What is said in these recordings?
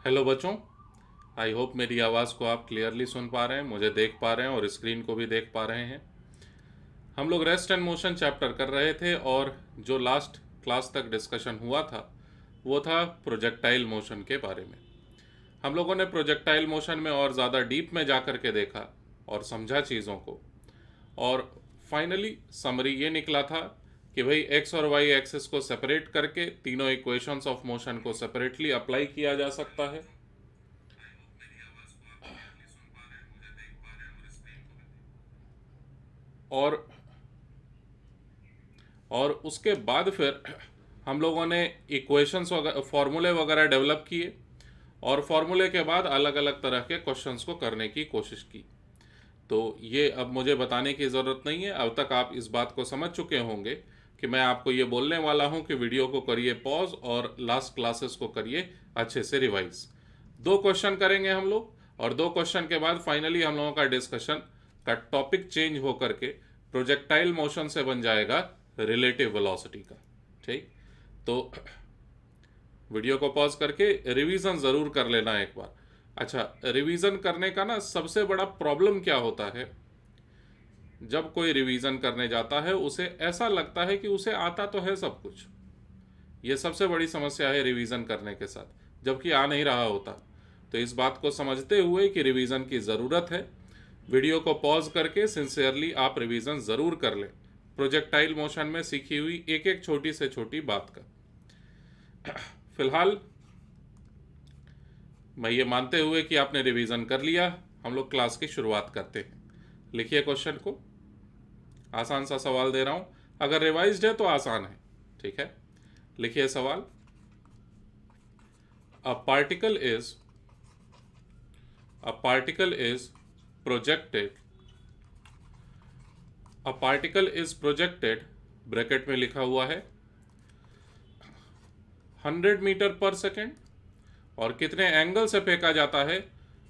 Hello बच्चों। I hope मेरी आवाज़ को आप क्लियरली सुन पा रहे हैं, मुझे देख पा रहे हैं और स्क्रीन को भी देख पा रहे हैं। हम लोग रेस्ट एंड मोशन चैप्टर कर रहे थे और जो लास्ट क्लास तक डिस्कशन हुआ था वो था प्रोजेक्टाइल मोशन के बारे में। हम लोगों ने प्रोजेक्टाइल मोशन में और ज़्यादा डीप में जा कर के देखा और समझा चीज़ों को, और फाइनली समरी ये निकला था कि भाई एक्स और वाई एक्सिस को सेपरेट करके तीनों इक्वेशंस ऑफ मोशन को सेपरेटली अप्लाई किया जा सकता है। और उसके बाद फिर हम लोगों ने इक्वेशंस वगैरह फार्मूले वगैरह डेवलप किए और फार्मूले के बाद अलग अलग तरह के क्वेश्चंस को करने की कोशिश की। तो ये अब मुझे बताने की ज़रूरत नहीं है, अब तक आप इस बात को समझ चुके होंगे कि मैं आपको ये बोलने वाला हूँ कि वीडियो को करिए पॉज और लास्ट क्लासेस को करिए अच्छे से रिवाइज। 2 क्वेश्चन करेंगे हम लोग और 2 क्वेश्चन के बाद फाइनली हम लोगों का डिस्कशन का टॉपिक चेंज होकर के प्रोजेक्टाइल मोशन से बन जाएगा रिलेटिव वेलोसिटी का। ठीक, तो वीडियो को पॉज करके रिवीजन ज़रूर कर लेना एक बार। अच्छा, रिवीजन करने का ना सबसे बड़ा प्रॉब्लम क्या होता है, जब कोई रिवीजन करने जाता है उसे ऐसा लगता है कि उसे आता तो है सब कुछ। ये सबसे बड़ी समस्या है रिवीजन करने के साथ, जबकि आ नहीं रहा होता। तो इस बात को समझते हुए कि रिवीजन की ज़रूरत है, वीडियो को पॉज करके सिंसियरली आप रिवीजन ज़रूर कर लें प्रोजेक्टाइल मोशन में सीखी हुई एक एक छोटी से छोटी बात का। फिलहाल मैं ये मानते हुए कि आपने रिवीजन कर लिया, हम लोग क्लास की शुरुआत करते हैं। लिखिए क्वेश्चन को, आसान सा सवाल दे रहा हूं, अगर रिवाइज्ड है तो आसान है। ठीक है, लिखिए सवाल। अ पार्टिकल इज प्रोजेक्टेड ब्रैकेट में लिखा हुआ है 100 मीटर पर सेकेंड, और कितने एंगल से फेंका जाता है,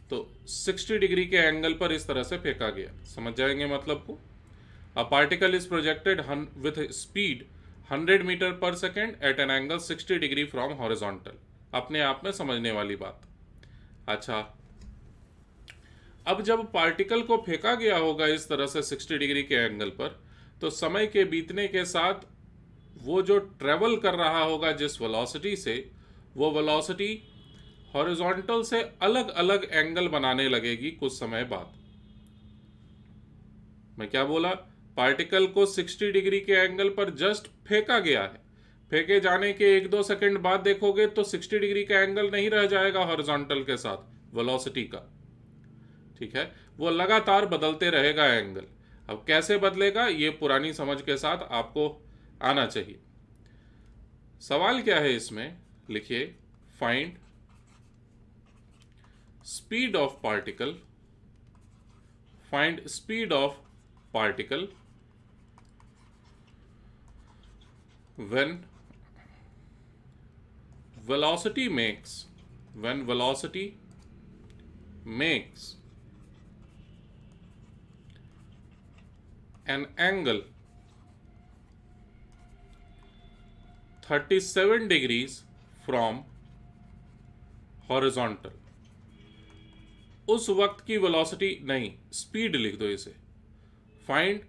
तो 60 डिग्री के एंगल पर इस तरह से फेंका गया। समझ जाएंगे मतलब को। A particle is projected with speed 100 metre per second at an angle 60 degree from horizontal. अपने आप में समझने वाली बात। अच्छा, अब जब पार्टिकल को फेंका गया होगा इस तरह से 60 डिग्री के एंगल पर, तो समय के बीतने के साथ वो जो ट्रेवल कर रहा होगा जिस वेलोसिटी से, वो वेलोसिटी हॉरिजॉन्टल से अलग अलग एंगल बनाने लगेगी कुछ समय बाद। मैं क्या बोला, पार्टिकल को 60 डिग्री के एंगल पर जस्ट फेंका गया है, फेंके जाने के 1-2 सेकंड बाद देखोगे तो 60 डिग्री का एंगल नहीं रह जाएगा हॉरिजॉन्टल के साथ वेलोसिटी का। ठीक है, वो लगातार बदलते रहेगा एंगल। अब कैसे बदलेगा ये पुरानी समझ के साथ आपको आना चाहिए। सवाल क्या है इसमें, लिखिए find speed of particle when velocity makes an angle 37 degrees from horizontal। उस वक्त की वेलोसिटी नहीं, स्पीड लिख दो इसे। Find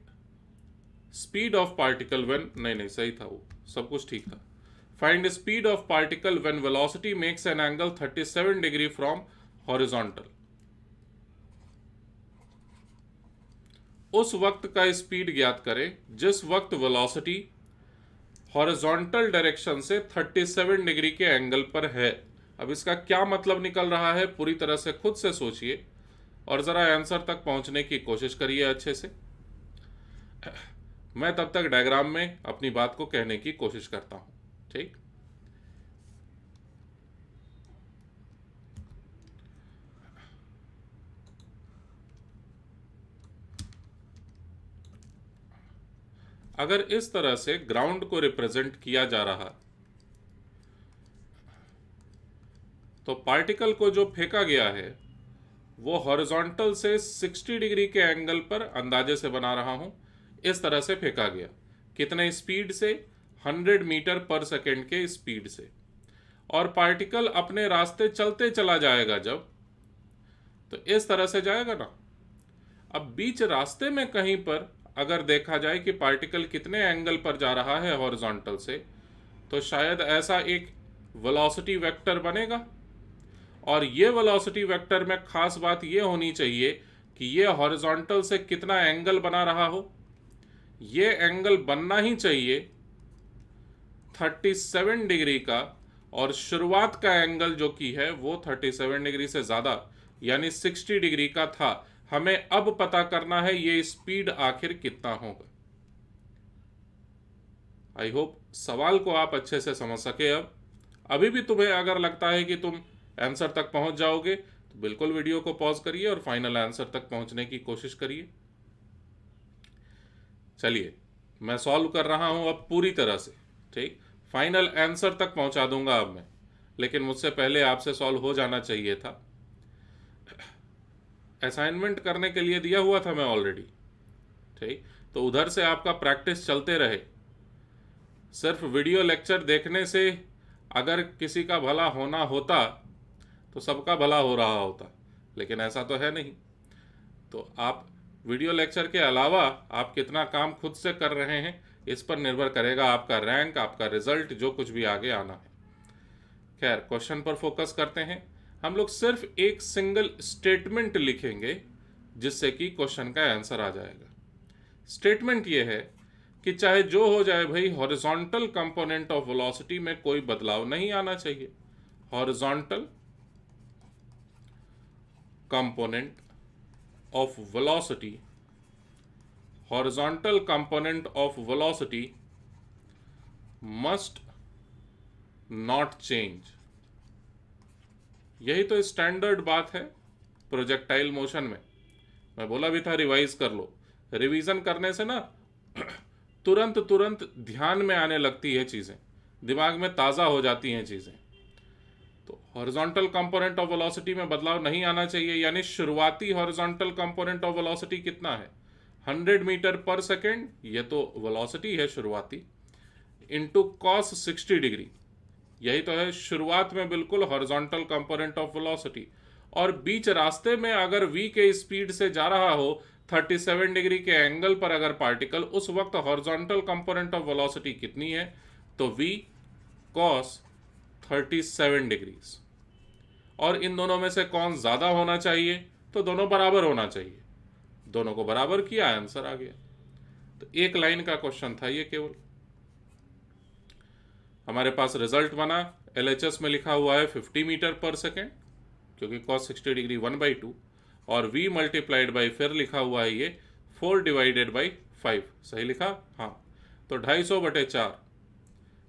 speed of particle when, नहीं सही था, वो सब कुछ ठीक था। Find speed of particle when velocity makes an angle 37 degree from horizontal. उस वक्त का स्पीड ज्ञात करें जिस वक्त वेलोसिटी हॉरिजॉन्टल डायरेक्शन से 37 डिग्री के एंगल पर है। अब इसका क्या मतलब निकल रहा है, पूरी तरह से खुद से सोचिए और ज़रा आंसर तक पहुंचने की कोशिश करिए अच्छे से। मैं तब तक डायग्राम में अपनी बात को कहने की कोशिश करता हूं। ठीक, अगर इस तरह से ग्राउंड को रिप्रेजेंट किया जा रहा, तो पार्टिकल को जो फेंका गया है वो हॉरिजॉन्टल से 60 डिग्री के एंगल पर, अंदाजे से बना रहा हूं, इस तरह से फेंका गया। कितने स्पीड से, 100 मीटर पर सेकेंड के स्पीड से। और पार्टिकल अपने रास्ते चलते चला जाएगा जब, तो इस तरह से जाएगा ना। अब बीच रास्ते में कहीं पर अगर देखा जाए कि पार्टिकल कितने एंगल पर जा रहा है हॉरिजॉन्टल से, तो शायद ऐसा एक वेलोसिटी वेक्टर बनेगा। और ये वेलोसिटी वेक्टर में खास बात ये होनी चाहिए कि ये हॉरिजॉन्टल से कितना एंगल बना रहा हो। ये एंगल बनना ही चाहिए 37 डिग्री का, और शुरुआत का एंगल जो की है वो 37 डिग्री से ज़्यादा यानी 60 डिग्री का था। हमें अब पता करना है ये स्पीड आखिर कितना होगा। आई होप सवाल को आप अच्छे से समझ सके। अब अभी भी तुम्हें अगर लगता है कि तुम आंसर तक पहुंच जाओगे तो बिल्कुल वीडियो को पॉज करिए और फाइनल आंसर तक पहुंचने की कोशिश करिए। चलिए मैं सॉल्व कर रहा हूं अब पूरी तरह से, ठीक। फाइनल आंसर तक पहुंचा दूंगा अब मैं, लेकिन मुझसे पहले आपसे सॉल्व हो जाना चाहिए था। असाइनमेंट करने के लिए दिया हुआ था मैं ऑलरेडी, ठीक। तो उधर से आपका प्रैक्टिस चलते रहे। सिर्फ वीडियो लेक्चर देखने से अगर किसी का भला होना होता तो सबका भला हो रहा होता, लेकिन ऐसा तो है नहीं। तो आप वीडियो लेक्चर के अलावा आप कितना काम खुद से कर रहे हैं इस पर निर्भर करेगा आपका रैंक, आपका रिजल्ट, जो कुछ भी आगे आना है। खैर, क्वेश्चन पर फोकस करते हैं। हम लोग सिर्फ एक सिंगल स्टेटमेंट लिखेंगे जिससे कि क्वेश्चन का आंसर आ जाएगा। स्टेटमेंट ये है कि चाहे जो हो जाए भाई, हॉरिजॉन्टल कंपोनेंट ऑफ वेलोसिटी में कोई बदलाव नहीं आना चाहिए। Horizontal component of velocity, horizontal component of velocity must not change। यही तो स्टैंडर्ड बात है प्रोजेक्टाइल मोशन में। मैं बोला भी था रिवाइज कर लो। रिवीजन करने से ना तुरंत ध्यान में आने लगती है चीज़ें, दिमाग में ताज़ा हो जाती हैं चीज़ें। तो हॉरिजॉन्टल कंपोनेंट ऑफ वेलोसिटी में बदलाव नहीं आना चाहिए, यानी शुरुआती हॉरिजॉन्टल कंपोनेंट ऑफ वेलोसिटी कितना है, 100 मीटर पर सेकेंड, ये तो वेलोसिटी है शुरुआती, इनटू cos 60 डिग्री, यही तो है शुरुआत में बिल्कुल हॉरिजॉन्टल कंपोनेंट ऑफ वेलोसिटी। और बीच रास्ते में अगर v के स्पीड से जा रहा हो 37 डिग्री के एंगल पर अगर पार्टिकल, उस वक्त हॉरिजॉन्टल कंपोनेंट ऑफ वेलोसिटी कितनी है, तो v cos 37 डिग्रीज। और इन दोनों में से कौन ज़्यादा होना चाहिए, तो दोनों बराबर होना चाहिए। दोनों को बराबर किया, आंसर आ गया। तो एक लाइन का क्वेश्चन था ये केवल। हमारे पास रिजल्ट बना, LHS में लिखा हुआ है 50 मीटर पर सेकेंड, क्योंकि cos 60 डिग्री 1/2, और v मल्टीप्लाइड बाई फिर लिखा हुआ है ये 4 डिवाइडेड बाई 5। सही लिखा? हाँ। तो 250/4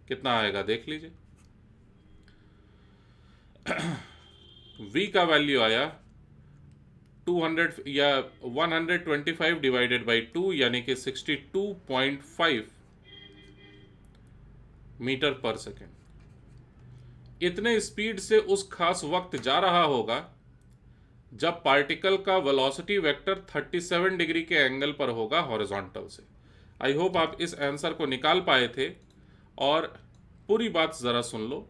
कितना आएगा देख लीजिए। v का वैल्यू आया 200 या 125 डिवाइडेड बाई 2, यानी कि 62.5 मीटर पर सेकेंड। इतने स्पीड से उस खास वक्त जा रहा होगा जब पार्टिकल का वेलोसिटी वेक्टर 37 डिग्री के एंगल पर होगा हॉरिजॉन्टल से। आई होप आप इस आंसर को निकाल पाए थे। और पूरी बात ज़रा सुन लो।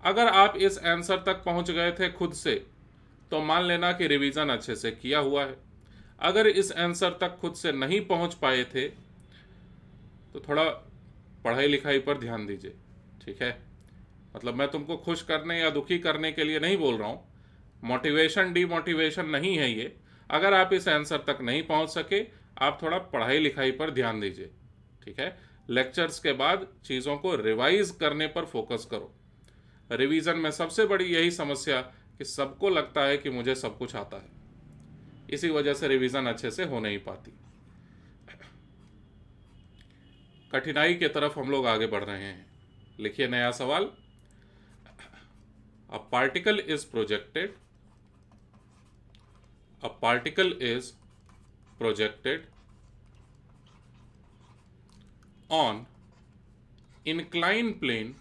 अगर आप इस आंसर तक पहुंच गए थे खुद से, तो मान लेना कि रिवीजन अच्छे से किया हुआ है। अगर इस आंसर तक खुद से नहीं पहुंच पाए थे, तो थोड़ा पढ़ाई लिखाई पर ध्यान दीजिए, ठीक है। मतलब मैं तुमको खुश करने या दुखी करने के लिए नहीं बोल रहा हूँ, मोटिवेशन डीमोटिवेशन नहीं है ये। अगर आप इस आंसर तक नहीं पहुंच सके, आप थोड़ा पढ़ाई लिखाई पर ध्यान दीजिए, ठीक है। लेक्चर्स के बाद चीज़ों को रिवाइज करने पर फोकस करो। रिवीजन में सबसे बड़ी यही समस्या कि सबको लगता है कि मुझे सब कुछ आता है, इसी वजह से रिवीजन अच्छे से हो नहीं पाती। कठिनाई की तरफ हम लोग आगे बढ़ रहे हैं। लिखिए नया सवाल। अ particle is projected, a particle is projected on inclined plane,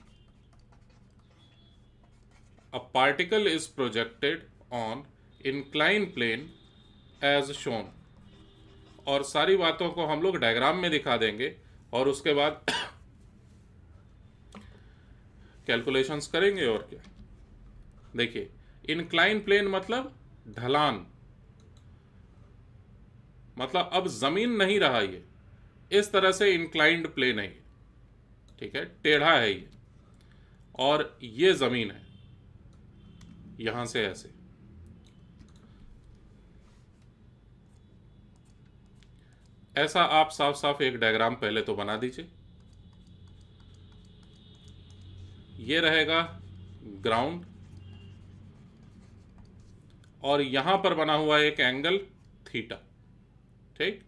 a particle is projected on inclined plane as shown। और सारी बातों को हम लोग डायग्राम में दिखा देंगे और उसके बाद कैलकुलेशंस करेंगे और क्या। देखिए, इंक्लाइन प्लेन मतलब ढलान, मतलब अब जमीन नहीं रहा ये, इस तरह से इंक्लाइंड प्लेन है ये, ठीक है, टेढ़ा है ये, और ये जमीन है यहां से ऐसे। ऐसा आप साफ साफ एक डायग्राम पहले तो बना दीजिए। ये रहेगा ग्राउंड, और यहां पर बना हुआ एक एंगल थीटा, ठीक,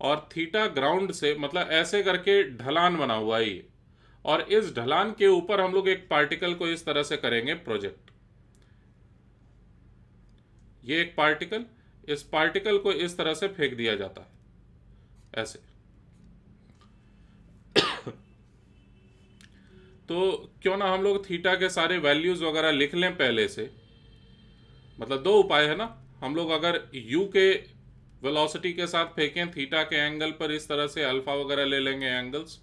और थीटा ग्राउंड से मतलब ऐसे करके ढलान बना हुआ है ये, और इस ढलान के ऊपर हम लोग एक पार्टिकल को इस तरह से करेंगे प्रोजेक्ट। ये एक पार्टिकल, इस पार्टिकल को इस तरह से फेंक दिया जाता है ऐसे। तो क्यों ना हम लोग थीटा के सारे वैल्यूज वगैरह लिख लें पहले से। मतलब दो उपाय है ना, हम लोग अगर u के वेलोसिटी के साथ फेंकें थीटा के एंगल पर इस तरह से, अल्फा वगैरह ले लेंगे एंगल्स,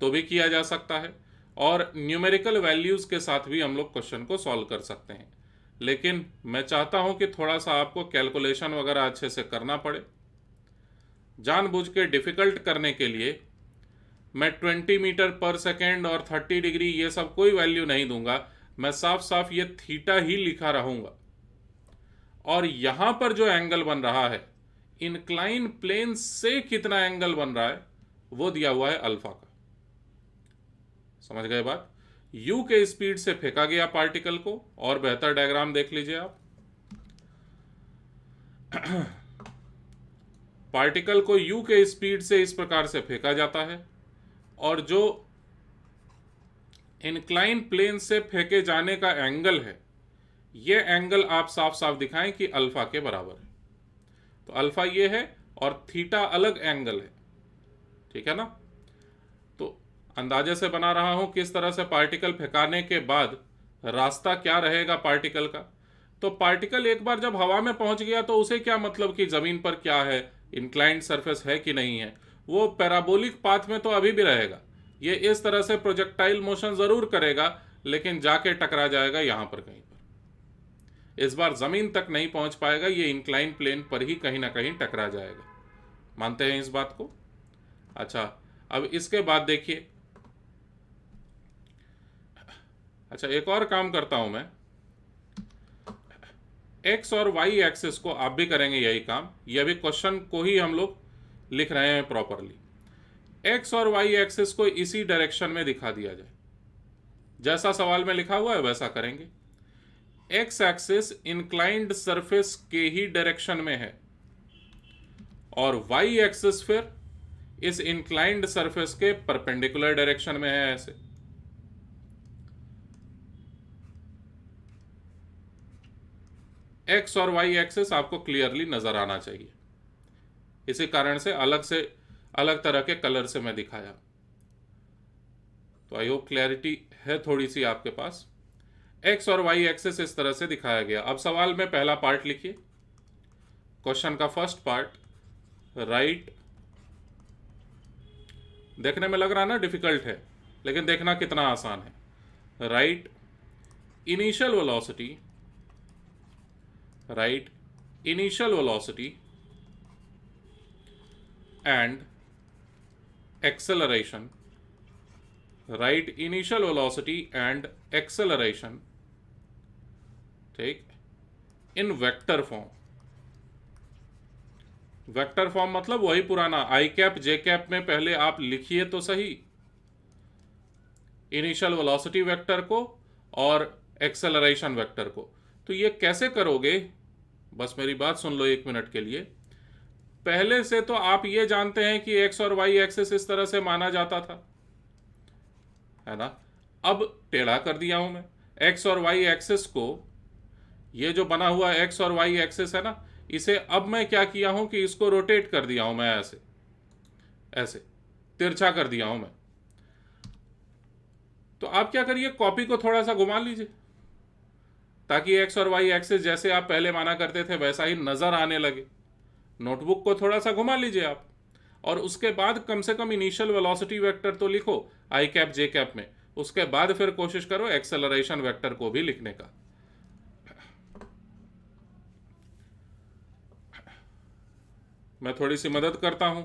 तो भी किया जा सकता है, और न्यूमेरिकल वैल्यूज के साथ भी हम लोग क्वेश्चन को सॉल्व कर सकते हैं। लेकिन मैं चाहता हूं कि थोड़ा सा आपको कैलकुलेशन वगैरह अच्छे से करना पड़े। जानबूझ के डिफिकल्ट करने के लिए मैं 20 मीटर पर सेकेंड और 30 डिग्री ये सब कोई वैल्यू नहीं दूंगा, मैं साफ साफ ये थीटा ही लिखा रहूंगा। और यहां पर जो एंगल बन रहा है, इंक्लाइन प्लेन से कितना एंगल बन रहा है वो दिया हुआ है अल्फा का। समझ गए बात। u के स्पीड से फेंका गया पार्टिकल को, और बेहतर डायग्राम देख लीजिए आप। पार्टिकल को u के स्पीड से इस प्रकार से फेंका जाता है, और जो इंक्लाइन प्लेन से फेंके जाने का एंगल है, ये एंगल आप साफ साफ दिखाएं कि अल्फा के बराबर है। तो अल्फा ये है और थीटा अलग एंगल है, ठीक है ना। तो अंदाजे से बना रहा हूं किस तरह से पार्टिकल फेंकाने के बाद रास्ता क्या रहेगा पार्टिकल का। तो पार्टिकल एक बार जब हवा में पहुंच गया तो उसे क्या मतलब कि जमीन पर क्या है, इंक्लाइंड सरफेस है कि नहीं है, वो पैराबोलिक पाथ में तो अभी भी रहेगा। ये इस तरह से प्रोजेक्टाइल मोशन जरूर करेगा, लेकिन जाके टकरा जाएगा यहां पर कहीं पर। इस बार जमीन तक नहीं पहुंच पाएगा, ये इंक्लाइन प्लेन पर ही कहीं ना कहीं टकरा जाएगा। मानते हैं इस बात को। अच्छा, अब इसके बाद देखिए, अच्छा एक और काम करता हूं मैं, एक्स और वाई एक्सिस को आप भी करेंगे यही काम, यह भी क्वेश्चन को ही हम लोग लिख रहे हैं प्रॉपरली। एक्स और वाई एक्सिस को इसी डायरेक्शन में दिखा दिया जाए, जैसा सवाल में लिखा हुआ है वैसा करेंगे। एक्स एक्सिस इंक्लाइंड सरफेस के ही डायरेक्शन में है, और वाई एक्सिस फिर इस इंक्लाइंड सरफेस के परपेंडिकुलर डायरेक्शन में है ऐसे। एक्स और वाई एक्सिस आपको क्लियरली नजर आना चाहिए, इसी कारण से अलग तरह के कलर से मैं दिखाया। तो आई होप क्लैरिटी है थोड़ी सी आपके पास। एक्स और वाई एक्सिस इस तरह से दिखाया गया। अब सवाल में पहला पार्ट लिखिए, क्वेश्चन का फर्स्ट पार्ट, राइट। देखने में लग रहा ना डिफिकल्ट है, लेकिन देखना कितना आसान है। Right initial velocity, right initial velocity and acceleration, write initial velocity and acceleration, ठीक, इन वेक्टर फॉर्म। वेक्टर फॉर्म मतलब वही पुराना आई कैप जे कैप में पहले आप लिखिए तो सही, इनिशियल वेलोसिटी वेक्टर को और एक्सेलरेशन वेक्टर को। तो ये कैसे करोगे, बस मेरी बात सुन लो एक मिनट के लिए। पहले से तो आप ये जानते हैं कि एक्स और वाई एक्सिस इस तरह से माना जाता था, है ना। अब टेढ़ा कर दिया हूं मैं एक्स और वाई एक्सिस को। ये जो बना हुआ एक्स और वाई एक्सिस है ना, इसे अब मैं क्या किया हूं कि इसको रोटेट कर दिया हूं मैं, ऐसे ऐसे तिरछा कर दिया हूं मैं। तो आप क्या करिए, कॉपी को थोड़ा सा घुमा लीजिए, ताकि एक्स और वाई एक्सिस जैसे आप पहले माना करते थे वैसा ही नजर आने लगे। नोटबुक को थोड़ा सा घुमा लीजिए आप, और उसके बाद कम से कम इनिशियल वेलोसिटी वेक्टर तो लिखो आई कैप जे कैप में। उसके बाद फिर कोशिश करो एक्सेलरेशन वेक्टर को भी लिखने का। मैं थोड़ी सी मदद करता हूं।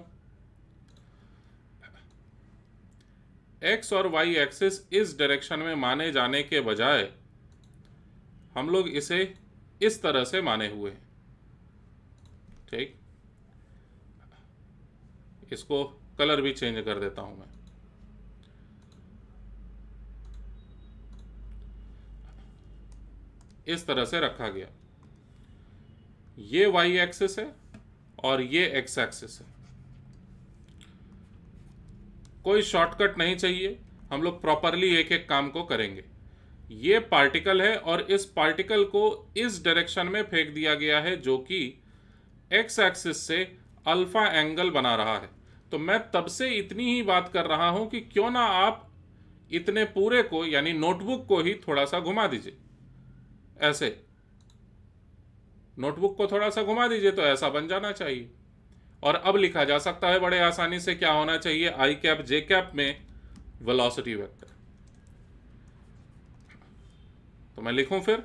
एक्स और वाई एक्सिस इस डायरेक्शन में माने जाने के बजाय हम लोग इसे इस तरह से माने हुए हैं। ठीक, इसको कलर भी चेंज कर देता हूं मैं। इस तरह से रखा गया। ये वाई एक्सिस है और ये एक्स एक्सिस है। कोई शॉर्टकट नहीं चाहिए, हम लोग प्रॉपरली एक एक काम को करेंगे। ये पार्टिकल है और इस पार्टिकल को इस डायरेक्शन में फेंक दिया गया है जो कि एक्स एक्सिस से अल्फा एंगल बना रहा है। तो मैं तब से इतनी ही बात कर रहा हूं कि क्यों ना आप इतने पूरे को यानी नोटबुक को ही थोड़ा सा घुमा दीजिए। ऐसे नोटबुक को थोड़ा सा घुमा दीजिए तो ऐसा बन जाना चाहिए। और अब लिखा जा सकता है बड़े आसानी से। क्या होना चाहिए? आई कैप जे कैप में वेलोसिटी वेक्टर। तो मैं लिखूं फिर?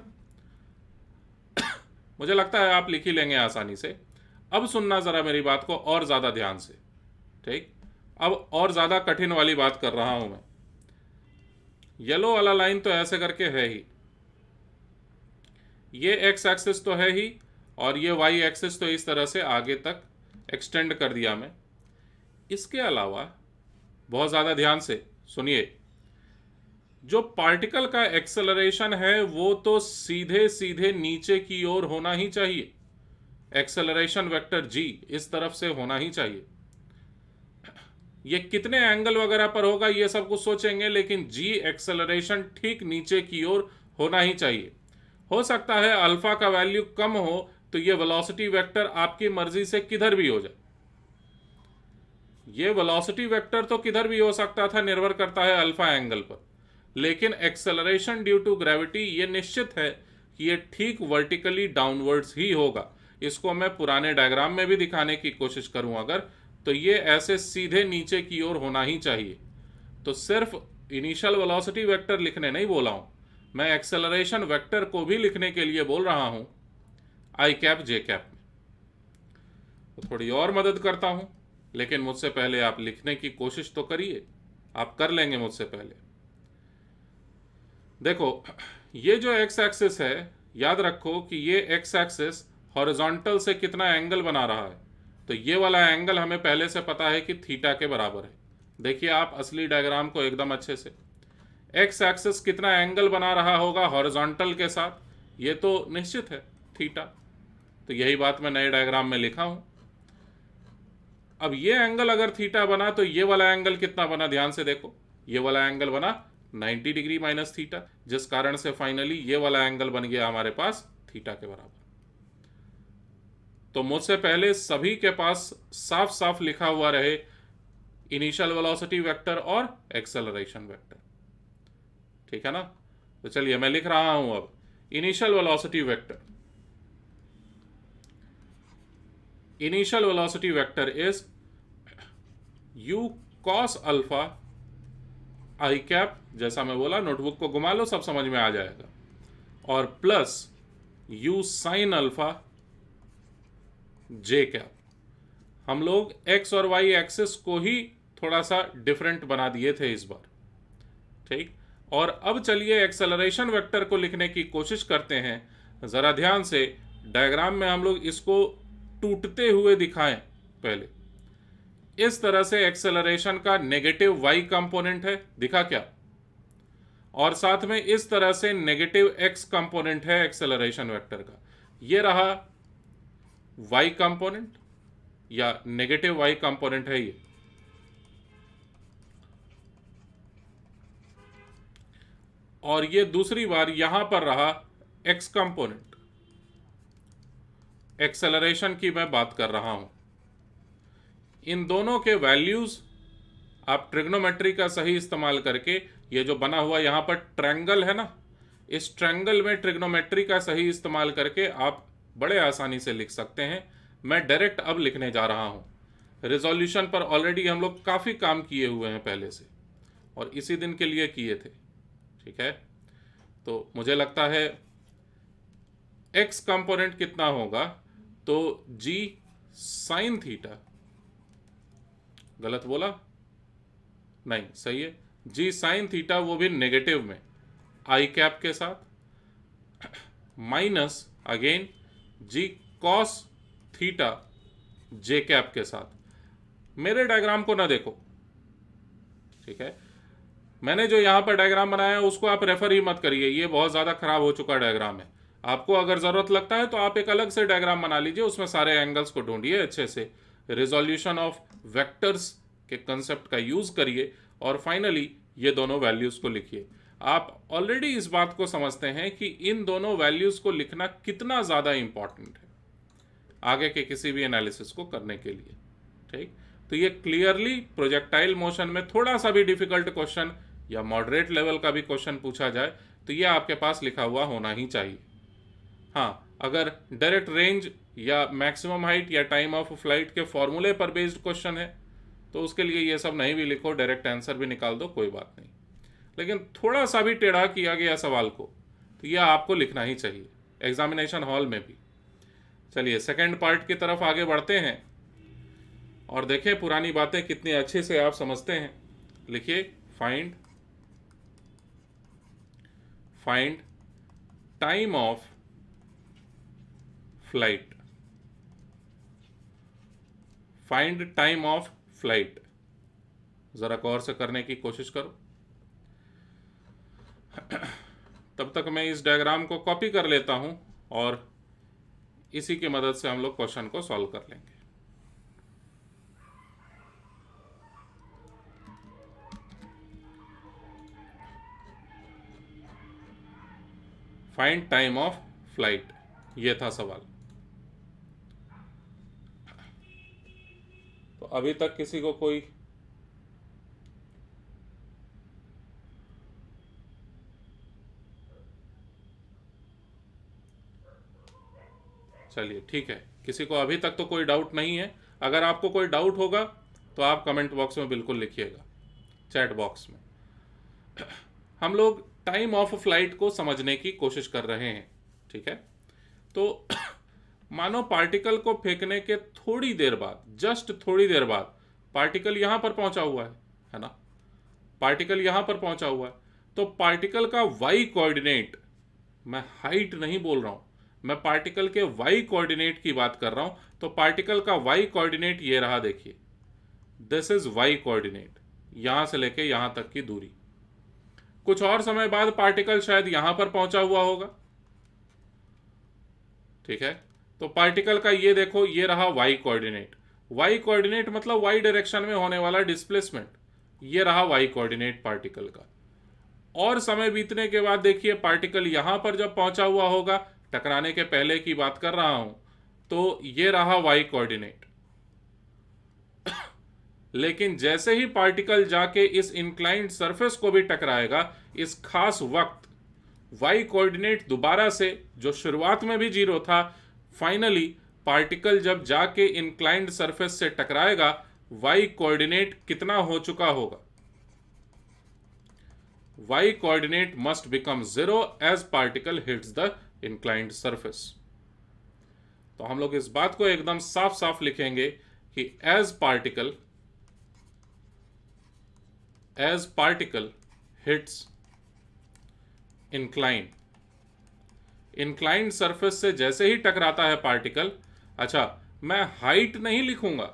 मुझे लगता है आप लिख ही लेंगे आसानी से। अब सुनना जरा मेरी बात को और ज्यादा ध्यान से। ठीक, अब और ज्यादा कठिन वाली बात कर रहा हूं मैं। येलो वाला लाइन तो ऐसे करके है ही, ये एक्स एक्सिस तो है ही, और ये वाई एक्सिस तो इस तरह से आगे तक एक्सटेंड कर दिया मैं। इसके अलावा बहुत ज़्यादा ध्यान से सुनिए, जो पार्टिकल का एक्सेलरेशन है वो तो सीधे सीधे नीचे की ओर होना ही चाहिए। एक्सेलरेशन वेक्टर जी इस तरफ से होना ही चाहिए। ये कितने एंगल वगैरह पर होगा ये सब कुछ सोचेंगे, लेकिन जी एक्सेलरेशन ठीक नीचे की ओर होना ही चाहिए। हो सकता है अल्फा का वैल्यू कम हो तो ये वेलोसिटी वेक्टर आपकी मर्जी से किधर भी हो जाए। ये वेलोसिटी वेक्टर तो किधर भी हो सकता था, निर्भर करता है अल्फा एंगल पर। लेकिन एक्सेलरेशन ड्यू टू ग्रेविटी ये निश्चित है कि ये ठीक वर्टिकली डाउनवर्ड्स ही होगा। इसको मैं पुराने डायग्राम में भी दिखाने की कोशिश करूं अगर, तो ये ऐसे सीधे नीचे की ओर होना ही चाहिए। तो सिर्फ इनिशियल वेलोसिटी वेक्टर लिखने नहीं बोला हूं मैं, एक्सेलरेशन वेक्टर को भी लिखने के लिए बोल रहा हूं आई कैप जे कैप में। तो थोड़ी और मदद करता हूं, लेकिन मुझसे पहले आप लिखने की कोशिश तो करिए। आप कर लेंगे मुझसे पहले। देखो, ये जो एक्स एक्सिस है, याद रखो कि ये एक्स एक्सिस हॉरिजॉन्टल से कितना एंगल बना रहा है। तो ये वाला एंगल हमें पहले से पता है कि थीटा के बराबर है। देखिए आप असली डायग्राम को एकदम अच्छे से। एक्स एक्सिस कितना एंगल बना रहा होगा हॉरिजॉन्टल के साथ, ये तो निश्चित है, थीटा। तो यही बात मैं नए डायग्राम में लिखा हूं। अब ये एंगल अगर थीटा बना तो ये वाला एंगल कितना बना, ध्यान से देखो। ये वाला एंगल बना 90 डिग्री माइनस थीटा, जिस कारण से फाइनली ये वाला एंगल बन गया हमारे पास थीटा के बराबर। तो मुझसे पहले सभी के पास साफ साफ लिखा हुआ रहे इनिशियल वेलोसिटी वेक्टर और एक्सेलरेशन वेक्टर। ठीक है ना? तो चलिए मैं लिख रहा हूं अब initial velocity vector. Initial velocity vector is u cos alpha I cap, जैसा मैं बोला नोटबुक को घुमा लो सब समझ में आ जाएगा, और प्लस u sin अल्फा जे कैप। हम लोग x और y एक्सिस को ही थोड़ा सा डिफरेंट बना दिए थे इस बार। ठीक, और अब चलिए एक्सेलरेशन वेक्टर को लिखने की कोशिश करते हैं। जरा ध्यान से डायग्राम में हम लोग इसको टूटते हुए दिखाएं। पहले इस तरह से एक्सेलरेशन का नेगेटिव y कंपोनेंट है, दिखा क्या? और साथ में इस तरह से नेगेटिव x कंपोनेंट है एक्सेलरेशन वेक्टर का। ये रहा y कंपोनेंट या नेगेटिव y कंपोनेंट है ये। और ये दूसरी बार यहां पर रहा x कंपोनेंट। एक्सेलरेशन की मैं बात कर रहा हूं। इन दोनों के वैल्यूज आप ट्रिग्नोमेट्री का सही इस्तेमाल करके, ये जो बना हुआ यहां पर ट्रायंगल है ना, इस ट्रायंगल में ट्रिग्नोमेट्री का सही इस्तेमाल करके आप बड़े आसानी से लिख सकते हैं। मैं डायरेक्ट अब लिखने जा रहा हूं। रिजोल्यूशन पर ऑलरेडी हम लोग काफ़ी काम किए हुए हैं पहले से, और इसी दिन के लिए किए थे। ठीक है, तो मुझे लगता है एक्स कंपोनेंट कितना होगा, तो जी साइन थीटा, गलत बोला? नहीं, सही है, जी साइन थीटा, वो भी नेगेटिव में आई कैप के साथ, माइनस अगेन जी कॉस थीटा जे कैप के साथ। मेरे डायग्राम को ना देखो, ठीक है, मैंने जो यहां पर डायग्राम बनाया है उसको आप रेफर ही मत करिए, ये बहुत ज़्यादा खराब हो चुका डायग्राम है। आपको अगर ज़रूरत लगता है तो आप एक अलग से डायग्राम बना लीजिए, उसमें सारे एंगल्स को ढूंढिए अच्छे से, रिजोल्यूशन ऑफ वेक्टर्स के कंसेप्ट का यूज़ करिए, और फाइनली ये दोनों वैल्यूज़ को लिखिए। आप ऑलरेडी इस बात को समझते हैं कि इन दोनों वैल्यूज़ को लिखना कितना ज़्यादा इंपॉर्टेंट है आगे के किसी भी एनालिसिस को करने के लिए। ठीक, तो ये क्लियरली प्रोजेक्टाइल मोशन में थोड़ा सा भी डिफिकल्ट क्वेश्चन या मॉडरेट लेवल का भी क्वेश्चन पूछा जाए तो ये आपके पास लिखा हुआ होना ही चाहिए। हाँ, अगर डायरेक्ट रेंज या मैक्सिमम हाइट या टाइम ऑफ फ्लाइट के फॉर्मूले पर बेस्ड क्वेश्चन है तो उसके लिए ये सब नहीं भी लिखो, डायरेक्ट आंसर भी निकाल दो, कोई बात नहीं। लेकिन थोड़ा सा भी टेढ़ा किया गया सवाल को तो यह आपको लिखना ही चाहिए एग्जामिनेशन हॉल में भी। चलिए सेकेंड पार्ट की तरफ आगे बढ़ते हैं और देखें पुरानी बातें कितनी अच्छे से आप समझते हैं। लिखिए find time of flight, find time of flight. जरा गौर से करने की कोशिश करो। तब तक मैं इस डायग्राम को कॉपी कर लेता हूं और इसी की मदद से हम लोग क्वेश्चन को सॉल्व कर लेंगे। फाइंड टाइम ऑफ फ्लाइट, ये था सवाल। तो अभी तक किसी को कोई चलिए ठीक है, किसी को अभी तक तो कोई डाउट नहीं है। अगर आपको कोई डाउट होगा तो आप कमेंट बॉक्स में बिल्कुल लिखिएगा, चैट बॉक्स में। हम लोग टाइम ऑफ फ्लाइट को समझने की कोशिश कर रहे हैं। ठीक है, तो मानो पार्टिकल को फेंकने के थोड़ी देर बाद, जस्ट थोड़ी देर बाद पार्टिकल यहां पर पहुंचा हुआ है ना, पार्टिकल यहां पर पहुंचा हुआ है, तो पार्टिकल का वाई कोऑर्डिनेट, मैं हाइट नहीं बोल रहा हूं, मैं पार्टिकल के वाई कोऑर्डिनेट की बात कर रहा हूं। तो पार्टिकल का वाई कोऑर्डिनेट ये रहा, देखिए दिस इज वाई कोऑर्डिनेट, यहां से लेके यहां तक की दूरी। कुछ और समय बाद पार्टिकल शायद यहां पर पहुंचा हुआ होगा। ठीक है, तो पार्टिकल का ये देखो, ये रहा वाई कोऑर्डिनेट। वाई कोऑर्डिनेट मतलब वाई डायरेक्शन में होने वाला डिस्प्लेसमेंट, ये रहा वाई कोऑर्डिनेट पार्टिकल का। और समय बीतने के बाद देखिए पार्टिकल यहां पर जब पहुंचा हुआ होगा, टकराने के पहले की बात कर रहा हूं, तो ये रहा वाई कोऑर्डिनेट। लेकिन जैसे ही पार्टिकल जाके इस इंक्लाइंड सरफेस को भी टकराएगा, इस खास वक्त वाई कोऑर्डिनेट दोबारा से, जो शुरुआत में भी जीरो था, फाइनली पार्टिकल जब जाके इंक्लाइंड सरफेस से टकराएगा, वाई कोऑर्डिनेट कितना हो चुका होगा? Y coordinate must become 0 as particle hits the inclined surface. तो हम लोग इस बात को एकदम साफ साफ लिखेंगे कि as particle hits inclined surface से जैसे ही टकराता है पार्टिकल। अच्छा, मैं हाइट नहीं लिखूंगा।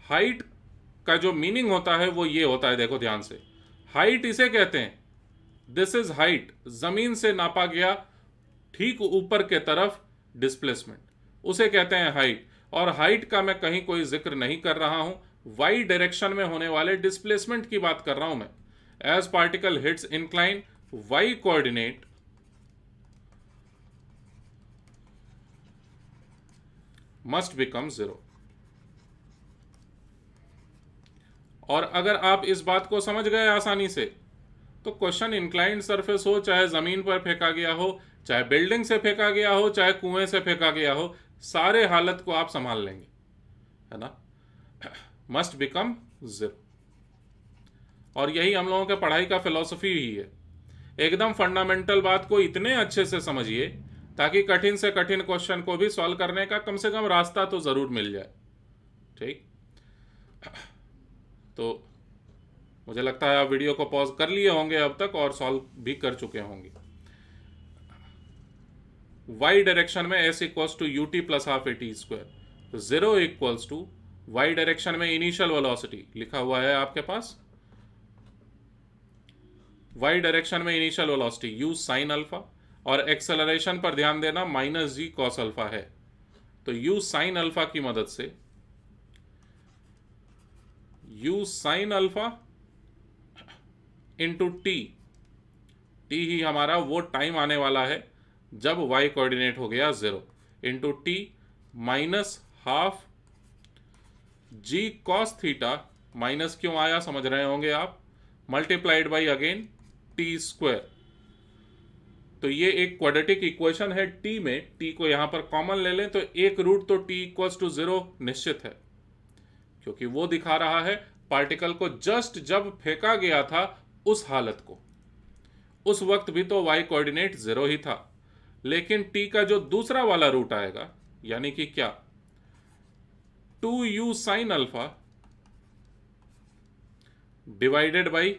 हाइट का जो मीनिंग होता है वो ये होता है, देखो ध्यान से, हाइट इसे कहते हैं, दिस इज हाइट, जमीन से नापा गया ठीक ऊपर के तरफ डिस्प्लेसमेंट, उसे कहते हैं हाइट। और हाइट का मैं कहीं कोई जिक्र नहीं कर रहा हूं, वाई डायरेक्शन में होने वाले डिस्प्लेसमेंट की बात कर रहा हूं मैं। As particle hits incline, y coordinate must become 0। और अगर आप इस बात को समझ गए आसानी से, तो क्वेश्चन इंक्लाइंड सरफेस हो, चाहे जमीन पर फेंका गया हो, चाहे बिल्डिंग से फेंका गया हो, चाहे कुएं से फेंका गया हो, सारे हालत को आप संभाल लेंगे, है ना। Must become 0। और यही हम लोगों के पढ़ाई का फिलॉसफी ही है। एकदम फंडामेंटल बात को इतने अच्छे से समझिए ताकि कठिन से कठिन क्वेश्चन को भी सॉल्व करने का कम से कम रास्ता तो ज़रूर मिल जाए। ठीक, तो मुझे लगता है आप वीडियो को पॉज कर लिए होंगे अब तक और सॉल्व भी कर चुके होंगे। y डायरेक्शन में s equals to ut plus half a t square, तो 0 इक्वल्स टू y डायरेक्शन में इनिशियल वेलोसिटी लिखा हुआ है आपके पास, y डायरेक्शन में initial velocity u sine alpha, और एक्सेलरेशन पर ध्यान देना माइनस जी कॉस अल्फा है, तो u साइन अल्फा की मदद से u sine alpha into T, T ही हमारा वो टाइम आने वाला है जब y कोऑर्डिनेट हो गया 0, इंटू टी माइनस हाफ जी कॉस थीटा, माइनस क्यों आया समझ रहे होंगे आप, multiplied by again T square. तो ये एक क्वाड्रेटिक इक्वेशन है t में, t को यहां पर कॉमन ले लें तो एक रूट तो t इक्वल्स टू 0 निश्चित है, क्योंकि वो दिखा रहा है पार्टिकल को जस्ट जब फेंका गया था उस हालत को, उस वक्त भी तो y कोऑर्डिनेट 0 ही था, लेकिन t का जो दूसरा वाला रूट आएगा यानी कि क्या 2u sine alpha divided by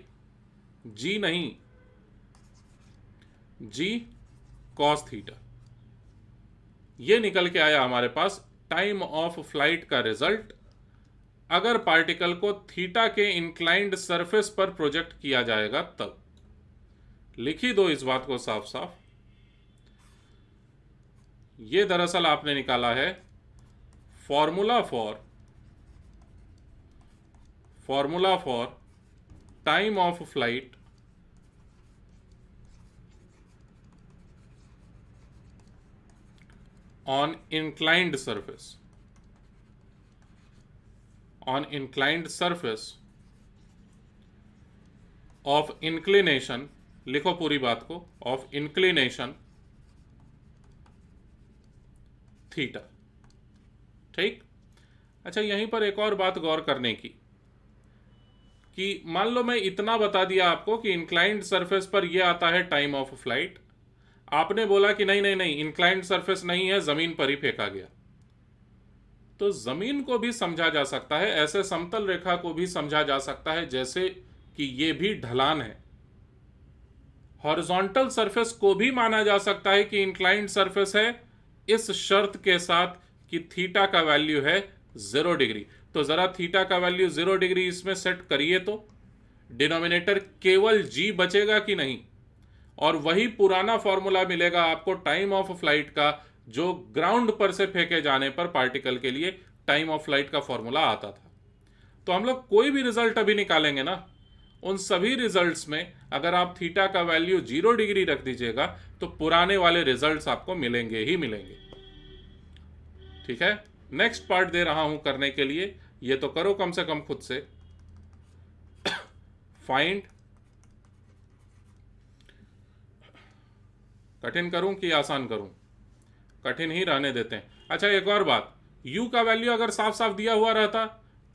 g, नहीं g कॉस थीटा, ये निकल के आया हमारे पास टाइम ऑफ फ्लाइट का रिजल्ट अगर पार्टिकल को थीटा के इंक्लाइंड सरफेस पर प्रोजेक्ट किया जाएगा तब। लिख ही दो इस बात को साफ साफ। ये दरअसल आपने निकाला है formula for time of flight on inclined surface of inclination, लिखो पूरी बात को, ऑफ इंक्लिनेशन थीटा। ठीक, अच्छा यहीं पर एक और बात गौर करने की कि मान लो मैं इतना बता दिया आपको कि इंक्लाइंड सरफेस पर यह आता है टाइम ऑफ फ्लाइट, आपने बोला कि नहीं नहीं नहीं इंक्लाइंड सरफेस नहीं है, जमीन पर ही फेंका गया, तो जमीन को भी समझा जा सकता है, ऐसे समतल रेखा को भी समझा जा सकता है जैसे कि ये भी ढलान है। हॉरिजॉन्टल सरफेस को भी माना जा सकता है कि इंक्लाइंड सरफेस है, इस शर्त के साथ कि थीटा का वैल्यू है 0 डिग्री। तो जरा थीटा का वैल्यू 0 डिग्री इसमें सेट करिए तो डिनोमिनेटर केवल g बचेगा कि नहीं, और वही पुराना फॉर्मूला मिलेगा आपको टाइम ऑफ फ्लाइट का जो ग्राउंड पर से फेंके जाने पर पार्टिकल के लिए टाइम ऑफ फ्लाइट का फॉर्मूला आता था। तो हम लोग कोई भी रिजल्ट अभी निकालेंगे ना, उन सभी रिजल्ट्स में अगर आप थीटा का वैल्यू 0 डिग्री रख दीजिएगा तो पुराने वाले रिजल्ट्स आपको मिलेंगे ही मिलेंगे। ठीक है, नेक्स्ट पार्ट दे रहा हूं करने के लिए, ये तो करो कम से कम खुद से। फाइंड, कठिन करूं कि आसान करूं? कठिन ही रहने देते हैं। अच्छा एक और बात, u का वैल्यू अगर साफ साफ दिया हुआ रहता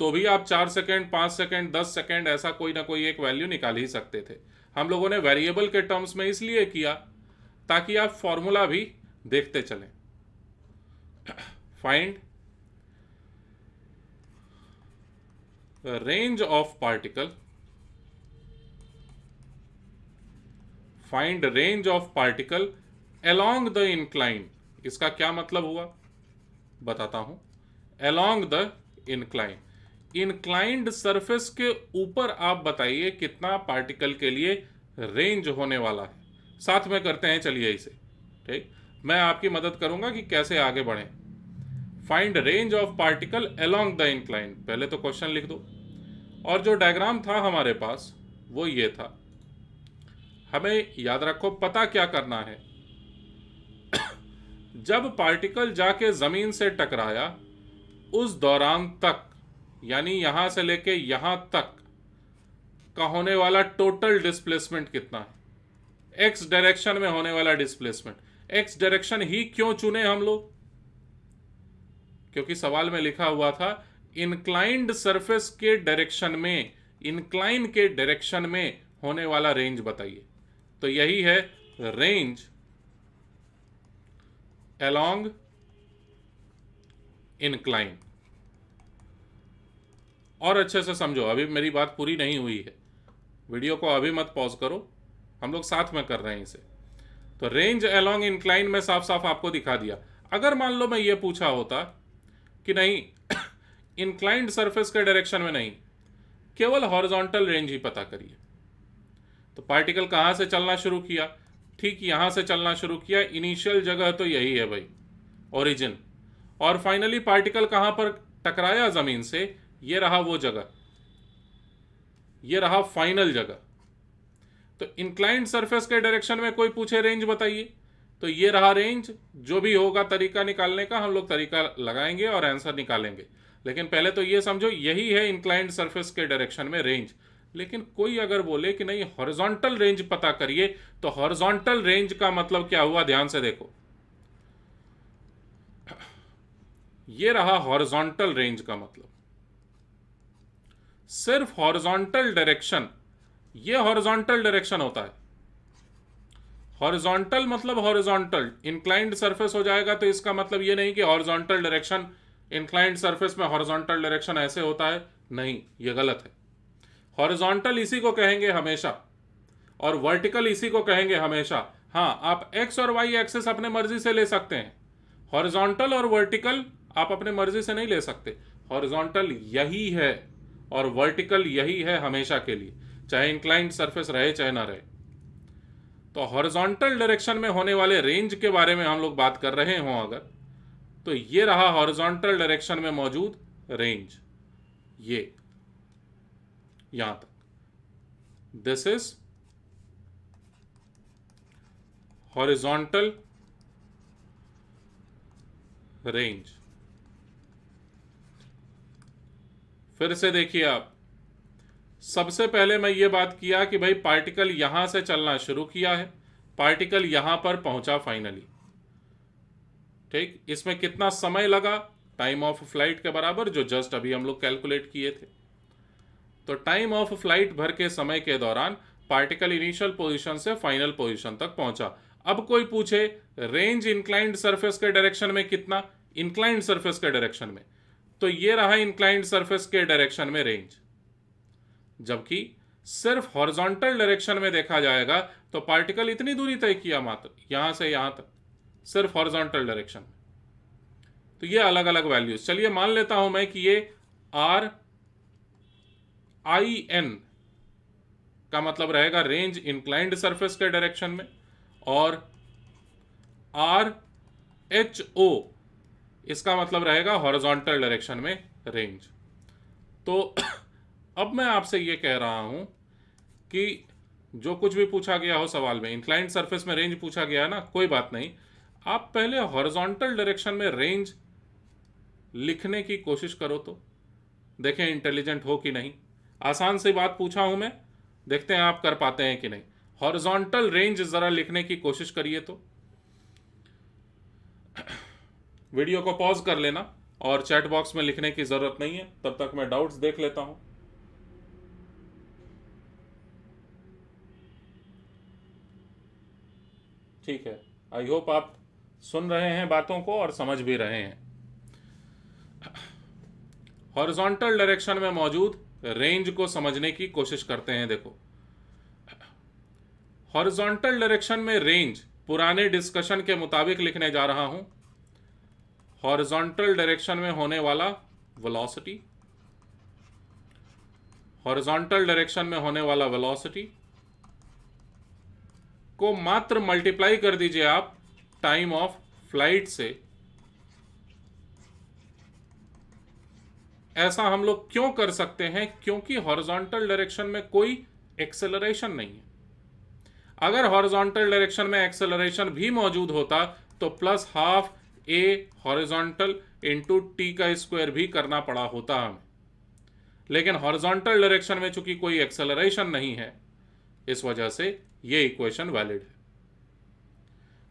तो भी आप 4 सेकेंड 5 सेकेंड 10 सेकेंड ऐसा कोई ना कोई एक वैल्यू निकाल ही सकते थे। हम लोगों ने वेरिएबल के टर्म्स में इसलिए किया ताकि आप फॉर्मूला भी देखते चलें। Find range of particle, find range of particle along the incline. इसका क्या मतलब हुआ बताता हूं। Along the incline, inclined surface के ऊपर आप बताइए कितना पार्टिकल के लिए रेंज होने वाला है। साथ में करते हैं चलिए इसे। ठीक, मैं आपकी मदद करूंगा कि कैसे आगे बढ़ें। Find range of particle along the incline, पहले तो क्वेश्चन लिख दो, और जो डायग्राम था हमारे पास वो ये था। हमें याद रखो पता क्या करना है, जब पार्टिकल जाके जमीन से टकराया उस दौरान तक, यानी यहां से लेके यहां तक का होने वाला टोटल डिस्प्लेसमेंट कितना है, एक्स डायरेक्शन में होने वाला डिस्प्लेसमेंट। एक्स डायरेक्शन ही क्यों चुने हम लोग, क्योंकि सवाल में लिखा हुआ था इंक्लाइंड सरफेस के डायरेक्शन में, इंक्लाइन के डायरेक्शन में होने वाला रेंज बताइए। तो यही है रेंज अलोंग इंक्लाइन। और अच्छे से समझो, अभी मेरी बात पूरी नहीं हुई है, वीडियो को अभी मत पॉज करो, हम लोग साथ में कर रहे हैं इसे। तो रेंज अलोंग इंक्लाइन में साफ साफ आपको दिखा दिया। अगर मान लो मैं ये पूछा होता कि नहीं इंक्लाइंड सरफेस के डायरेक्शन में नहीं, केवल हॉरिजॉन्टल रेंज ही पता करिए, तो पार्टिकल कहां से चलना शुरू किया, ठीक यहां से चलना शुरू किया, इनिशियल जगह तो यही है भाई, ओरिजिन, और फाइनली पार्टिकल कहां पर टकराया जमीन से, ये रहा वो जगह, ये रहा फाइनल जगह। तो इंक्लाइंड सरफेस के डायरेक्शन में कोई पूछे रेंज बताइए, तो ये रहा रेंज। जो भी होगा तरीका निकालने का, हम लोग तरीका लगाएंगे और आंसर निकालेंगे, लेकिन पहले तो ये समझो यही है इंक्लाइंड सरफेस के डायरेक्शन में रेंज। लेकिन कोई अगर बोले कि नहीं हॉरिजॉन्टल रेंज पता करिए, तो हॉरिजॉन्टल रेंज का मतलब क्या हुआ, ध्यान से देखो, ये रहा हॉरिजॉन्टल रेंज का मतलब, सिर्फ हॉरिजॉन्टल डायरेक्शन, ये हॉरिजॉन्टल डायरेक्शन होता है। हॉरिजॉन्टल मतलब हॉरिजॉन्टल, इंक्लाइंड सरफेस हो जाएगा तो इसका मतलब ये नहीं कि हॉरिजॉन्टल डायरेक्शन, इंक्लाइंड सरफेस में हॉरिजॉन्टल डायरेक्शन ऐसे होता है, नहीं, ये गलत है। हॉरिजॉन्टल इसी को कहेंगे हमेशा, और वर्टिकल इसी को कहेंगे हमेशा। हाँ, आप एक्स और वाई एक्सिस अपने मर्जी से ले सकते हैं, हॉरिजॉन्टल और वर्टिकल आप अपने मर्जी से नहीं ले सकते। हॉरिजॉन्टल यही है और वर्टिकल यही है हमेशा के लिए, चाहे इंक्लाइंड सरफेस रहे चाहे ना रहे। तो हॉरिजॉन्टल डायरेक्शन में होने वाले रेंज के बारे में हम लोग बात कर रहे हों अगर, तो ये रहा हॉरिजॉन्टल डायरेक्शन में मौजूद रेंज, ये यहां तक, दिस इज हॉरिजॉन्टल रेंज। फिर से देखिए आप, सबसे पहले मैं ये बात किया कि भाई पार्टिकल यहां से चलना शुरू किया है, पार्टिकल यहां पर पहुंचा फाइनली, ठीक, इसमें कितना समय लगा, टाइम ऑफ फ्लाइट के बराबर, जो जस्ट अभी हम लोग कैलकुलेट किए थे। तो टाइम ऑफ फ्लाइट भर के समय के दौरान पार्टिकल इनिशियल पोजीशन से फाइनल पोजीशन तक पहुंचा। अब कोई पूछे रेंज इंक्लाइंड सरफेस के डायरेक्शन में कितना, इंक्लाइंड सरफेस के डायरेक्शन में, तो ये रहा इंक्लाइंड सरफेस के डायरेक्शन में रेंज। जबकि सिर्फ हॉरिजॉन्टल डायरेक्शन में देखा जाएगा तो पार्टिकल इतनी दूरी तय किया मात्र यहां से यहां तक, सिर्फ हॉरिजॉन्टल डायरेक्शन में। तो ये अलग अलग वैल्यूज, चलिए मान लेता हूं मैं कि ये RIN का मतलब रहेगा रेंज इंक्लाइंड सरफेस के डायरेक्शन में, और RHO इसका मतलब रहेगा हॉरिजॉन्टल डायरेक्शन में रेंज। तो अब मैं आपसे ये कह रहा हूं कि जो कुछ भी पूछा गया हो सवाल में, इंक्लाइंड सरफेस में रेंज पूछा गया है ना, कोई बात नहीं, आप पहले हॉरिजॉन्टल डायरेक्शन में रेंज लिखने की कोशिश करो, तो देखें इंटेलिजेंट हो कि नहीं। आसान सी बात पूछा हूं मैं, देखते हैं आप कर पाते हैं कि नहीं। हॉरिजॉन्टल रेंज जरा लिखने की कोशिश करिए, तो वीडियो को पॉज कर लेना और चैट बॉक्स में लिखने की जरूरत नहीं है, तब तक मैं डाउट्स देख लेता हूं। ठीक है, आई होप आप सुन रहे हैं बातों को और समझ भी रहे हैं। हॉरिजॉन्टल डायरेक्शन में मौजूद रेंज को समझने की कोशिश करते हैं। देखो, हॉरिजॉन्टल डायरेक्शन में रेंज पुराने डिस्कशन के मुताबिक लिखने जा रहा हूं। हॉरिजॉन्टल डायरेक्शन में होने वाला वेलोसिटी, हॉरिजॉन्टल डायरेक्शन में होने वाला वेलोसिटी को मात्र मल्टीप्लाई कर दीजिए आप टाइम ऑफ फ्लाइट से। ऐसा हम लोग क्यों कर सकते हैं, क्योंकि हॉरिजॉन्टल डायरेक्शन में कोई एक्सेलरेशन नहीं है। अगर हॉरिजॉन्टल डायरेक्शन में एक्सेलरेशन भी मौजूद होता तो plus half a horizontal into T का स्क्वायर भी करना पड़ा होता हमें, लेकिन हॉरिजॉन्टल डायरेक्शन में चूंकि कोई एक्सेलरेशन नहीं है, इस वजह से ये इक्वेशन वैलिड है।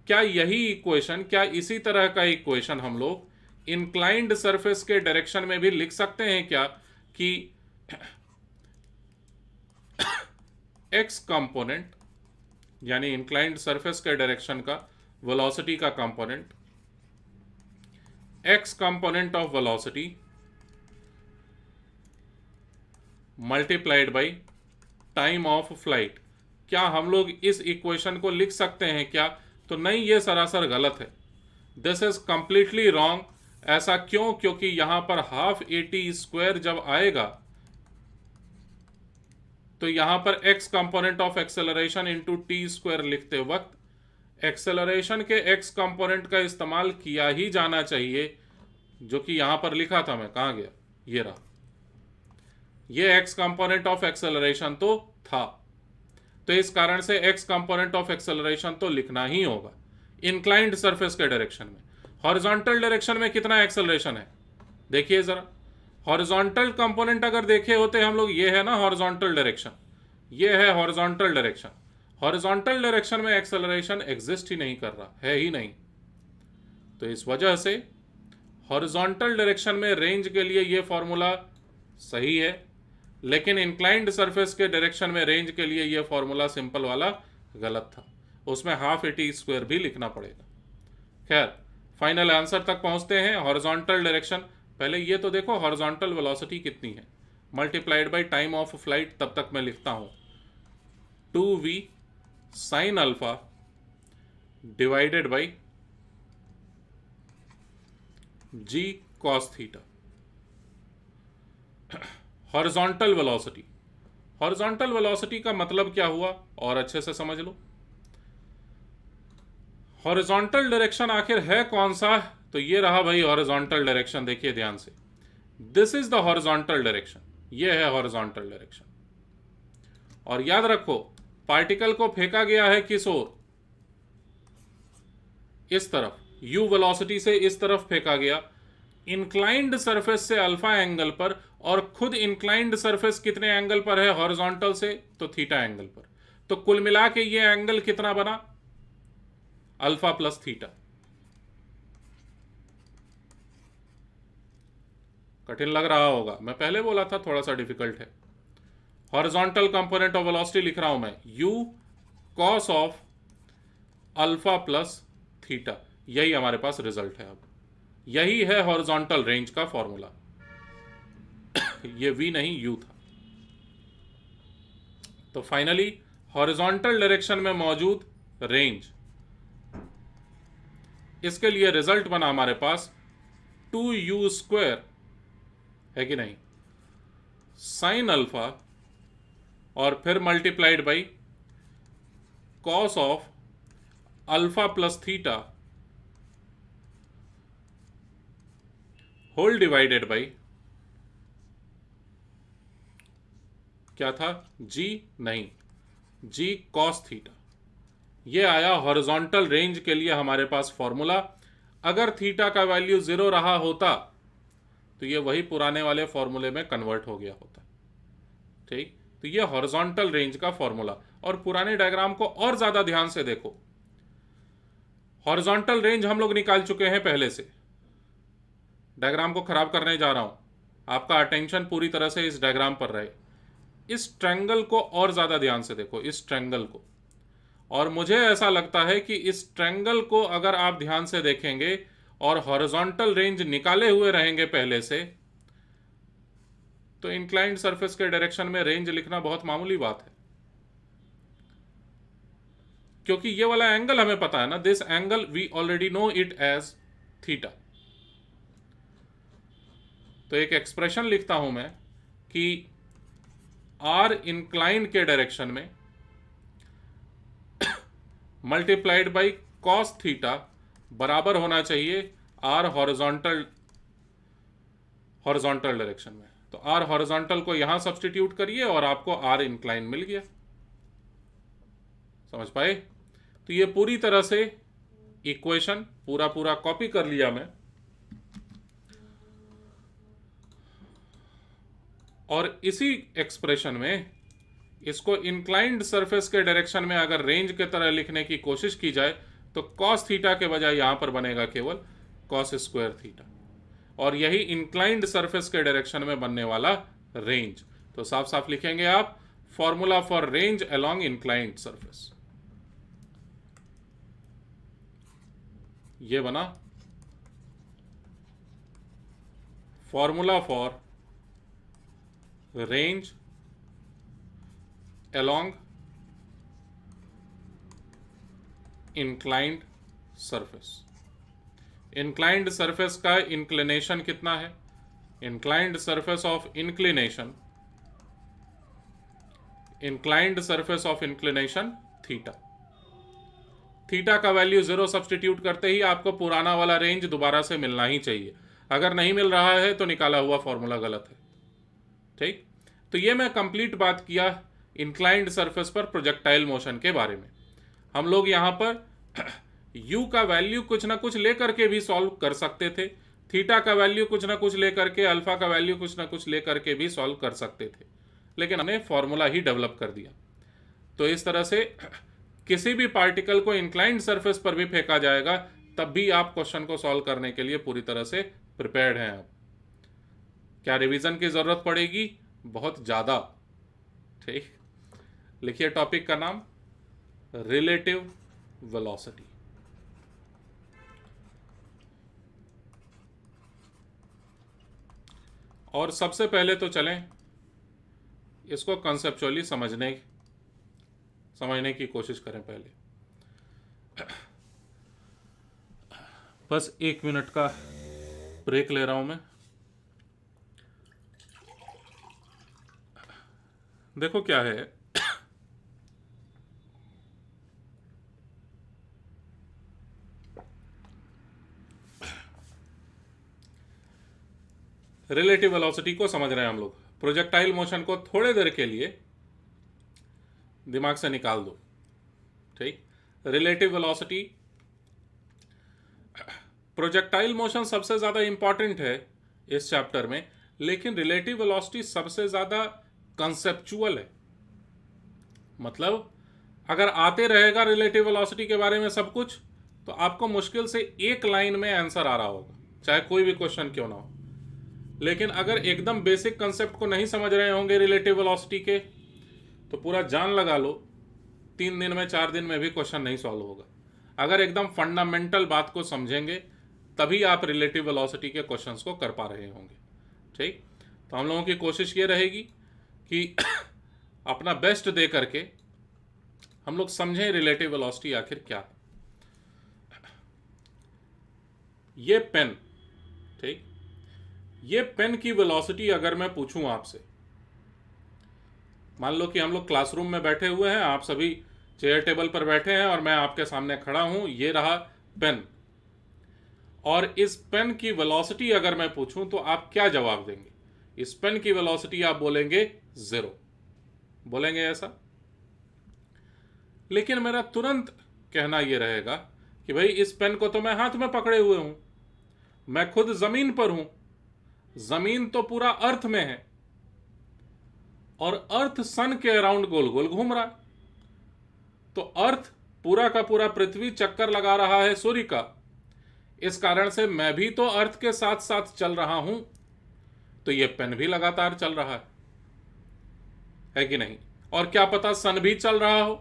क्या यही इक्वेशन, क्या इसी तरह का इक्वेशन हम लोग इंक्लाइंड सरफेस के डायरेक्शन में भी लिख सकते हैं क्या, कि एक्स कंपोनेंट यानी इंक्लाइंड सरफेस के डायरेक्शन का वेलोसिटी का component, x component of velocity multiplied by time of flight. क्या हम लोग इस इक्वेशन को लिख सकते हैं क्या? तो नहीं, ये सरासर गलत है। This is completely wrong. ऐसा क्यों? क्योंकि यहां पर हाफ AT² जब आएगा तो यहां पर x component of acceleration into T² लिखते वक्त एक्सेलरेशन के x कंपोनेंट का इस्तेमाल किया ही जाना चाहिए, जो कि यहां पर लिखा था। मैं कहां गया? ये रहा। ये x कंपोनेंट ऑफ एक्सेलरेशन तो था, तो इस कारण से x कंपोनेंट ऑफ एक्सेलरेशन तो लिखना ही होगा इंक्लाइंड सरफेस के डायरेक्शन में। हॉरिजॉन्टल डायरेक्शन में कितना एक्सेलरेशन है देखिए जरा। हॉरिजॉन्टल कंपोनेंट अगर देखे होते हम लोग, ये है ना हॉरिजॉन्टल डायरेक्शन, ये है हॉरिजॉन्टल डायरेक्शन। हॉरिजॉन्टल डायरेक्शन में एक्सेलरेशन एग्जिस्ट ही नहीं कर रहा है, ही नहीं। तो इस वजह से हॉरिजॉन्टल डायरेक्शन में रेंज के लिए ये फॉर्मूला सही है, लेकिन इंक्लाइंड सरफेस के डायरेक्शन में रेंज के लिए ये फॉर्मूला सिंपल वाला गलत था। उसमें हाफ AT² भी लिखना पड़ेगा। खैर, फाइनल आंसर तक पहुंचते हैं। हॉरिजॉन्टल डायरेक्शन, पहले ये तो देखो हॉरिजॉन्टल वेलोसिटी कितनी है, multiplied by time of flight. तब तक मैं लिखता हूं 2v sine alpha divided by g cos theta. Horizontal velocity, horizontal velocity का मतलब क्या हुआ और अच्छे से समझ लो। हॉरिजॉन्टल डायरेक्शन आखिर है कौन सा? तो ये रहा भाई हॉरिजॉन्टल डायरेक्शन। देखिए ध्यान से, this is the horizontal direction, ये है हॉरिजॉन्टल डायरेक्शन। और याद रखो, पार्टिकल को फेंका गया है किस ओर? इस तरफ, u वेलोसिटी से इस तरफ फेंका गया, इंक्लाइंड सरफेस से अल्फा एंगल पर, और खुद इंक्लाइंड सरफेस कितने एंगल पर है हॉरिजॉन्टल से? तो थीटा एंगल पर। तो कुल मिला के ये एंगल कितना बना? Alpha plus theta. कठिन लग रहा होगा, मैं पहले बोला था थोड़ा सा डिफिकल्ट है। हॉरिजॉन्टल कंपोनेंट ऑफ वेलोसिटी लिख रहा हूं मैं, u cos of alpha plus theta. यही हमारे पास रिजल्ट है। अब यही है हॉरिजॉन्टल रेंज का फॉर्मूला। ये v नहीं u था। तो फाइनली हॉरिजॉन्टल डायरेक्शन में मौजूद रेंज, इसके लिए रिजल्ट बना हमारे पास 2u² है कि नहीं, साइन अल्फा और फिर multiplied by cos of alpha plus theta whole divided by क्या था? g नहीं, g cos थीटा। ये आया हॉरिजॉन्टल रेंज के लिए हमारे पास फॉर्मूला। अगर थीटा का वैल्यू 0 रहा होता तो ये वही पुराने वाले फॉर्मूले में कन्वर्ट हो गया होता। ठीक, तो ये हॉरिजॉन्टल रेंज का फॉर्मूला। और पुराने डायग्राम को और ज्यादा ध्यान से देखो। हॉरिजॉन्टल रेंज हम लोग निकाल चुके हैं पहले से। डायग्राम को खराब करने जा रहा हूं, आपका अटेंशन पूरी तरह से इस डायग्राम पर रहे। इस ट्रायंगल को और ज्यादा ध्यान से देखो, इस ट्रायंगल को। और मुझे ऐसा लगता है कि इस ट्रायंगल को अगर आप ध्यान से देखेंगे और हॉरिजॉन्टल रेंज निकाले हुए रहेंगे पहले से, तो इंक्लाइंड सरफेस के डायरेक्शन में रेंज लिखना बहुत मामूली बात है। क्योंकि ये वाला एंगल हमें पता है ना, this angle we already know it as theta. तो एक एक्सप्रेशन लिखता हूं मैं कि आर इंक्लाइंड के डायरेक्शन में मल्टीप्लाइड बाई कॉस थीटा बराबर होना चाहिए आर हॉरिजॉन्टल डायरेक्शन में। तो आर हॉरिजॉन्टल को यहां सब्स्टिट्यूट करिए और आपको आर इंक्लाइन मिल गया। समझ पाए? तो ये पूरी तरह से इक्वेशन पूरा कॉपी कर लिया मैं। और इसी एक्सप्रेशन में इसको इंक्लाइंड सरफेस के डायरेक्शन में अगर रेंज के तरह लिखने की कोशिश की जाए तो कॉस थीटा के बजाय यहां पर बनेगा केवल कॉस स्क्वायर थीटा। और यही इंक्लाइंड सरफेस के डायरेक्शन में बनने वाला रेंज। तो साफ साफ लिखेंगे आप, formula for range along inclined surface. ये बना formula for range along inclined surface. Inclined surface का इंक्लिनेशन कितना है? Inclined surface of inclination, inclined surface of inclination theta. Theta का वैल्यू 0 सब्सटीट्यूट करते ही आपको पुराना वाला रेंज दोबारा से मिलना ही चाहिए। अगर नहीं मिल रहा है तो निकाला हुआ फॉर्मूला गलत है। ठीक, तो ये मैं कंप्लीट बात किया इंक्लाइंड सरफेस पर प्रोजेक्टाइल मोशन के बारे में। हम लोग यहाँ पर u का वैल्यू कुछ ना कुछ लेकर के भी सॉल्व कर सकते थे, थीटा का वैल्यू कुछ ना कुछ लेकर के, अल्फा का वैल्यू कुछ ना कुछ लेकर के भी सॉल्व कर सकते थे, लेकिन हमने फॉर्मूला ही डेवलप कर दिया। तो इस तरह से किसी भी पार्टिकल को इंक्लाइंड सरफेस पर भी फेंका जाएगा, तब भी आप क्वेश्चन को सॉल्व करने के लिए पूरी तरह से प्रिपेयर्ड हैं। आप क्या रिवीजन की जरूरत पड़ेगी? बहुत ज्यादा। ठीक, लिखिए टॉपिक का नाम रिलेटिव वेलोसिटी। और सबसे पहले तो चलें इसको कंसेप्चुअली समझने की कोशिश करें। पहले बस 1 मिनट का ब्रेक ले रहा हूं मैं। देखो क्या है, रिलेटिव वेलोसिटी को समझ रहे हैं हम लोग। प्रोजेक्टाइल मोशन को थोड़े देर के लिए दिमाग से निकाल दो। ठीक, रिलेटिव वेलोसिटी, प्रोजेक्टाइल मोशन सबसे ज्यादा इंपॉर्टेंट है इस चैप्टर में, लेकिन रिलेटिव वेलोसिटी सबसे ज्यादा कंसेप्चुअल है। मतलब अगर आते रहेगा रिलेटिव वेलोसिटी के बारे में सब कुछ, तो आपको मुश्किल से एक लाइन में आंसर आ रहा होगा, चाहे कोई भी क्वेश्चन क्यों ना हो। लेकिन अगर एकदम बेसिक कंसेप्ट को नहीं समझ रहे होंगे रिलेटिव वेलोसिटी के, तो पूरा जान लगा लो 3 दिन में 4 दिन में भी क्वेश्चन नहीं सॉल्व होगा। अगर एकदम फंडामेंटल बात को समझेंगे तभी आप रिलेटिव वेलोसिटी के क्वेश्चंस को कर पा रहे होंगे। ठीक, तो हम लोगों की कोशिश ये रहेगी कि अपना बेस्ट दे करके हम लोग समझें रिलेटिव वेलोसिटी आखिर क्या है। ये पेन, ठीक, ये पेन की वेलोसिटी अगर मैं पूछूं आपसे, मान लो कि हम लोग क्लासरूम में बैठे हुए हैं, आप सभी चेयर टेबल पर बैठे हैं और मैं आपके सामने खड़ा हूं, ये रहा पेन, और इस पेन की वेलोसिटी अगर मैं पूछूं तो आप क्या जवाब देंगे? इस पेन की वेलोसिटी आप बोलेंगे 0, बोलेंगे ऐसा। लेकिन मेरा तुरंत कहना यह रहेगा कि भाई इस पेन को तो मैं हाथ में पकड़े हुए हूं, मैं खुद जमीन पर हूं, जमीन तो पूरा अर्थ में है और अर्थ सन के अराउंड गोल गोल घूम रहा है, तो अर्थ पूरा का पूरा पृथ्वी चक्कर लगा रहा है सूर्य का। इस कारण से मैं भी तो अर्थ के साथ साथ चल रहा हूं, तो यह पेन भी लगातार चल रहा है कि नहीं? और क्या पता सन भी चल रहा हो।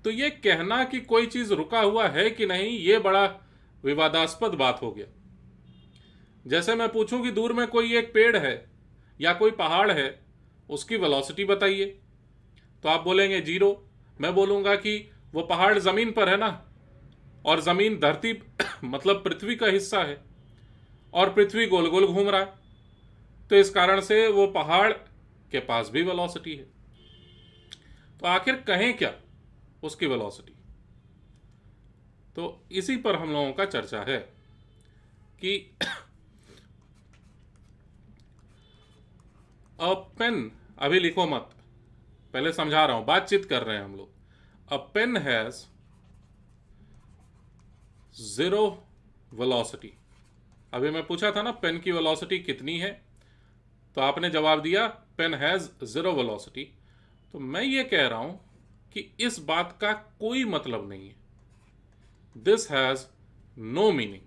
तो यह कहना कि कोई चीज रुका हुआ है कि नहीं, यह बड़ा विवादास्पद बात हो गया। जैसे मैं पूछूं कि दूर में कोई एक पेड़ है या कोई पहाड़ है, उसकी वेलोसिटी बताइए, तो आप बोलेंगे 0। मैं बोलूंगा कि वो पहाड़ जमीन पर है ना, और जमीन धरती मतलब पृथ्वी का हिस्सा है, और पृथ्वी गोल गोल घूम रहा है, तो इस कारण से वो पहाड़ के पास भी वेलोसिटी है। तो आखिर कहें क्या उसकी वेलोसिटी? तो इसी पर हम लोगों का चर्चा है कि अ पेन, अभी लिखो मत, पहले समझा रहा हूं, बातचीत कर रहे हैं हम लोग। अ पेन हैज 0 वेलोसिटी। अभी मैं पूछा था ना पेन की वेलोसिटी कितनी है, तो आपने जवाब दिया पेन हैज 0 वेलोसिटी। तो मैं ये कह रहा हूं कि इस बात का कोई मतलब नहीं है, दिस हैज नो मीनिंग।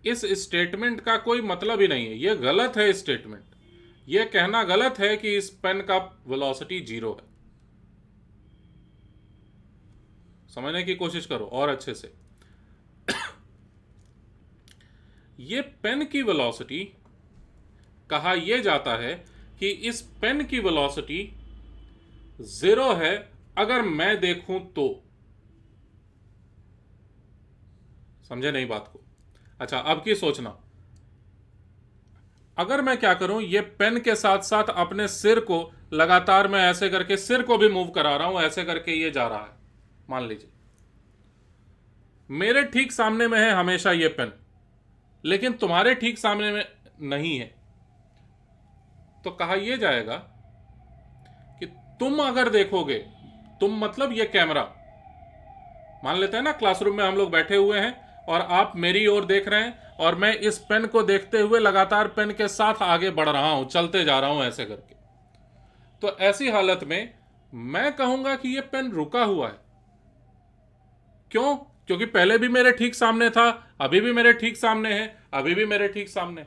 इस स्टेटमेंट का कोई मतलब ही नहीं है, ये गलत है स्टेटमेंट। ये कहना गलत है कि इस पेन का वेलोसिटी 0 है। समझने की कोशिश करो और अच्छे से। ये पेन की वेलोसिटी, कहा यह जाता है कि इस पेन की वेलोसिटी 0 है अगर मैं देखूं तो। समझे नहीं बात को? अच्छा, अब की सोचना, अगर मैं क्या करूं, ये पेन के साथ साथ अपने सिर को लगातार मैं ऐसे करके सिर को भी मूव करा रहा हूं, ऐसे करके ये जा रहा है, मान लीजिए मेरे ठीक सामने में है हमेशा ये पेन, लेकिन तुम्हारे ठीक सामने में नहीं है, तो कहा यह जाएगा कि तुम अगर देखोगे, तुम मतलब ये कैमरा, मान लेते हैं ना क्लासरूम में हम लोग बैठे हुए हैं और आप मेरी ओर देख रहे हैं और मैं इस पेन को देखते हुए लगातार पेन के साथ आगे बढ़ रहा हूं, चलते जा रहा हूं ऐसे करके। तो ऐसी हालत में मैं कहूंगा कि यह पेन रुका हुआ है। क्यों? क्योंकि पहले भी मेरे ठीक सामने था, अभी भी मेरे ठीक सामने है, अभी भी मेरे ठीक सामने।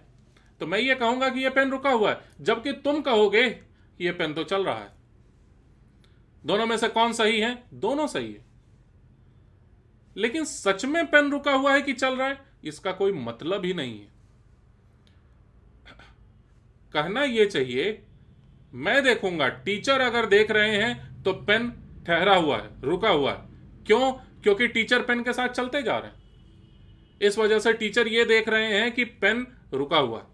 तो मैं ये कहूंगा कि यह पेन रुका हुआ है, जबकि तुम कहोगे कि यह पेन तो चल रहा है। दोनों में से कौन सही है? दोनों सही है। लेकिन सच में पेन रुका हुआ है कि चल रहा है, इसका कोई मतलब ही नहीं है। कहना यह चाहिए, मैं देखूंगा, टीचर अगर देख रहे हैं तो पेन ठहरा हुआ है, रुका हुआ है। क्यों? क्योंकि टीचर पेन के साथ चलते जा रहे हैं, इस वजह से टीचर ये देख रहे हैं कि पेन रुका हुआ है।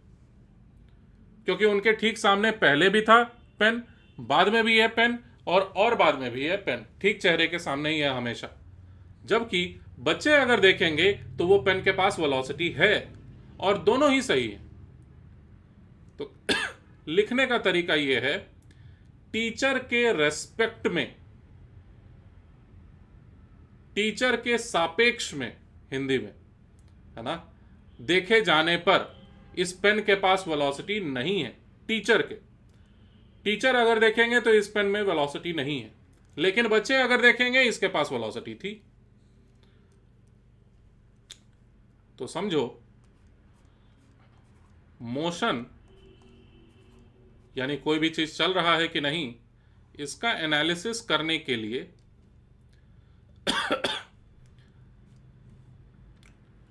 क्योंकि उनके ठीक सामने पहले भी था पेन, बाद में भी है पेन, और बाद में भी है पेन, ठीक चेहरे के सामने ही है हमेशा। जबकि बच्चे अगर देखेंगे तो वो पेन के पास वेलोसिटी है, और दोनों ही सही है। तो लिखने का तरीका ये है, टीचर के रेस्पेक्ट में, टीचर के सापेक्ष में, हिंदी में है ना, देखे जाने पर इस पेन के पास वेलोसिटी नहीं है। टीचर अगर देखेंगे तो इस पेन में वेलोसिटी नहीं है, लेकिन बच्चे अगर देखेंगे इसके पास वेलोसिटी थी। तो समझो, मोशन यानी कोई भी चीज चल रहा है कि नहीं, इसका एनालिसिस करने के लिए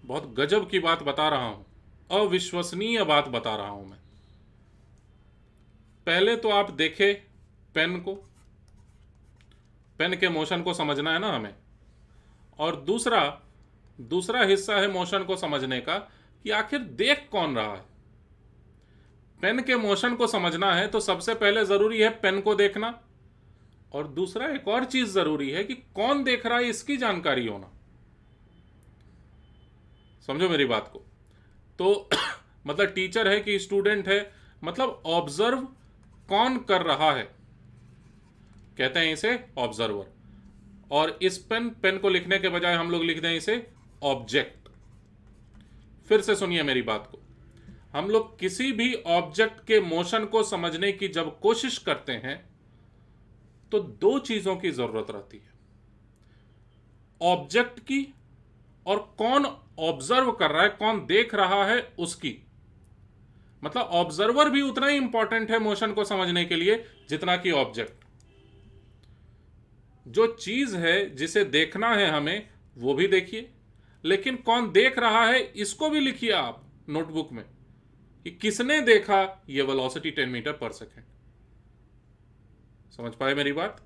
बहुत गजब की बात बता रहा हूं, अविश्वसनीय बात बता रहा हूं मैं। पहले तो आप देखे पेन को, पेन के मोशन को समझना है ना हमें, और दूसरा हिस्सा है मोशन को समझने का कि आखिर देख कौन रहा है। पेन के मोशन को समझना है तो सबसे पहले जरूरी है पेन को देखना, और दूसरा एक और चीज जरूरी है कि कौन देख रहा है इसकी जानकारी होना। समझो मेरी बात को? तो मतलब टीचर है कि स्टूडेंट है, मतलब ऑब्जर्व कौन कर रहा है, कहते हैं इसे ऑब्जर्वर। और इस पेन को लिखने के बजाय हम लोग लिख दें इसे ऑब्जेक्ट। फिर से सुनिए मेरी बात को, हम लोग किसी भी ऑब्जेक्ट के मोशन को समझने की जब कोशिश करते हैं तो दो चीजों की जरूरत रहती है, ऑब्जेक्ट की और कौन ऑब्जर्व कर रहा है, कौन देख रहा है उसकी। मतलब ऑब्जर्वर भी उतना ही इंपॉर्टेंट है मोशन को समझने के लिए जितना कि ऑब्जेक्ट। जो चीज है जिसे देखना है हमें, वो भी देखिए, लेकिन कौन देख रहा है इसको भी लिखिए आप नोटबुक में कि किसने देखा ये वेलोसिटी 10 मीटर पर सेकेंड। समझ पाए मेरी बात?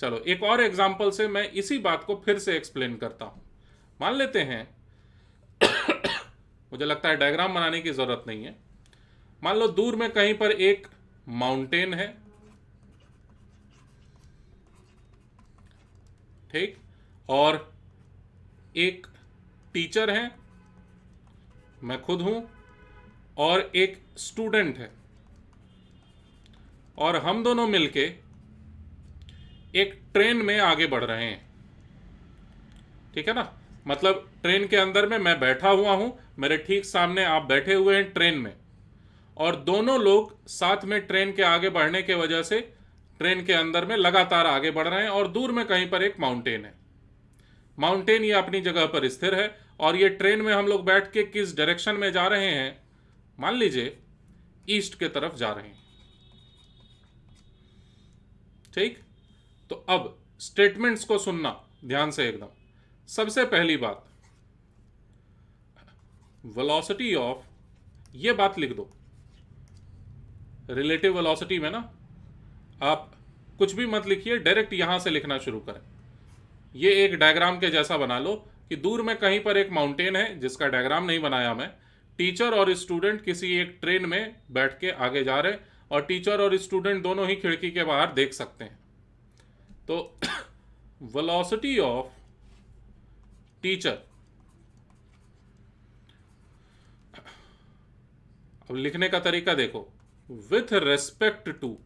चलो एक और एग्जांपल से मैं इसी बात को फिर से एक्सप्लेन करता हूं। मान लेते हैं मुझे लगता है डायग्राम बनाने की जरूरत नहीं है। मान लो दूर में कहीं पर एक माउंटेन है, ठीक, और एक टीचर है, मैं खुद हूं, और एक स्टूडेंट है, और हम दोनों मिलके एक ट्रेन में आगे बढ़ रहे हैं। ठीक है ना? मतलब ट्रेन के अंदर में मैं बैठा हुआ हूं, मेरे ठीक सामने आप बैठे हुए हैं ट्रेन में, और दोनों लोग साथ में ट्रेन के आगे बढ़ने के वजह से ट्रेन के अंदर में लगातार आगे बढ़ रहे हैं, और दूर में कहीं पर एक माउंटेन है। माउंटेन ये अपनी जगह पर स्थिर है और ये ट्रेन में हम लोग बैठ के किस डायरेक्शन में जा रहे हैं, मान लीजिए ईस्ट के तरफ जा रहे हैं। ठीक, तो अब स्टेटमेंट्स को सुनना ध्यान से एकदम। सबसे पहली बात, वेलोसिटी ऑफ, ये बात लिख दो, रिलेटिव वेलोसिटी में ना आप कुछ भी मत लिखिए, डायरेक्ट यहां से लिखना शुरू करें। ये एक डायग्राम के जैसा बना लो कि दूर में कहीं पर एक माउंटेन है जिसका डायग्राम नहीं बनाया मैं। टीचर और स्टूडेंट किसी एक ट्रेन में बैठ के आगे जा रहे हैं और टीचर और स्टूडेंट दोनों ही खिड़की के बाहर देख सकते हैं। तो वेलोसिटी ऑफ टीचर, अब लिखने का तरीका देखो, with respect to,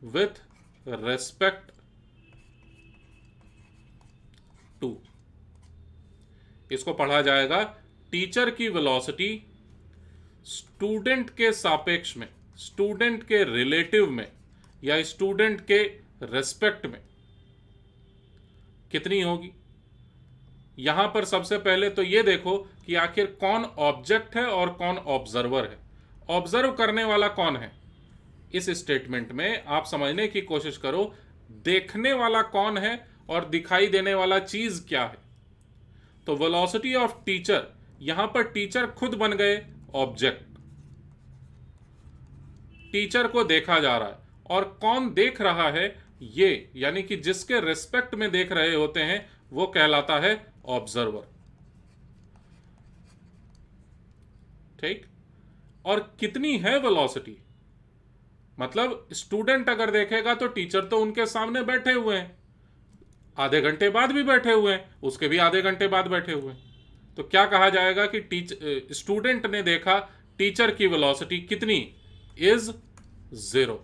with respect to, इसको पढ़ा जाएगा टीचर की वेलोसिटी स्टूडेंट के सापेक्ष में, स्टूडेंट के रिलेटिव में या स्टूडेंट के रेस्पेक्ट में कितनी होगी। यहां पर सबसे पहले तो ये देखो कि आखिर कौन ऑब्जेक्ट है और कौन ऑब्जर्वर है। ऑब्जर्व करने वाला कौन है इस स्टेटमेंट में, आप समझने की कोशिश करो। देखने वाला कौन है और दिखाई देने वाला चीज क्या है। तो वेलोसिटी ऑफ टीचर, यहां पर टीचर खुद बन गए ऑब्जेक्ट, टीचर को देखा जा रहा है और कौन देख रहा है, ये यानी कि जिसके रेस्पेक्ट में देख रहे होते हैं वो कहलाता है ऑब्जर्वर। ठीक, और कितनी है वेलोसिटी, मतलब स्टूडेंट अगर देखेगा तो टीचर तो उनके सामने बैठे हुए हैं, आधे घंटे बाद भी बैठे हुए हैं, उसके भी आधे घंटे बाद बैठे हुए हैं। तो क्या कहा जाएगा कि स्टूडेंट ने देखा टीचर की वेलोसिटी कितनी, इज 0।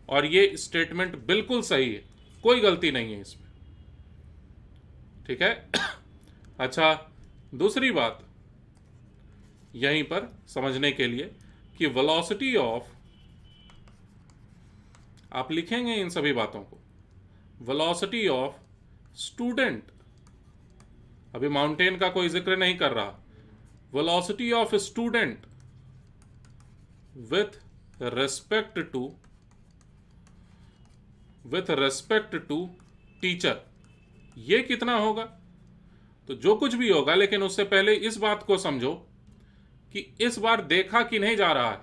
और ये स्टेटमेंट बिल्कुल सही है, कोई गलती नहीं है इसमें। ठीक है। अच्छा, दूसरी बात यहीं पर समझने के लिए कि वेलोसिटी ऑफ, आप लिखेंगे इन सभी बातों को, वेलोसिटी ऑफ स्टूडेंट, अभी माउंटेन का कोई जिक्र नहीं कर रहा, velocity of student with respect to teacher, ये कितना होगा। तो जो कुछ भी होगा, लेकिन उससे पहले इस बात को समझो कि इस बार देखा कि नहीं जा रहा है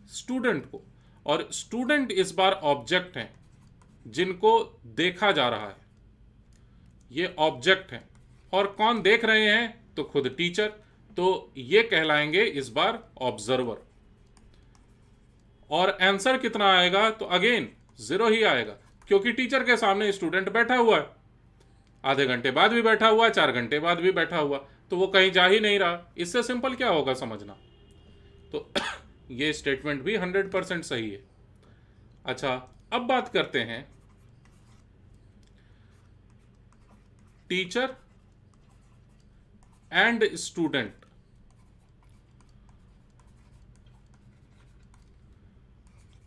स्टूडेंट को, और स्टूडेंट इस बार ऑब्जेक्ट हैं जिनको देखा जा रहा है, ये ऑब्जेक्ट हैं। और कौन देख रहे हैं, तो खुद टीचर, तो ये कहलाएंगे इस बार ऑब्जर्वर। और आंसर कितना आएगा, तो अगेन 0 ही आएगा, क्योंकि टीचर के सामने स्टूडेंट बैठा हुआ है, आधे घंटे बाद भी बैठा हुआ है, 4 घंटे बाद भी बैठा हुआ, तो वो कहीं जा ही नहीं रहा। इससे सिंपल क्या होगा समझना। तो ये स्टेटमेंट भी 100% सही है। अच्छा, अब बात करते हैं teacher and student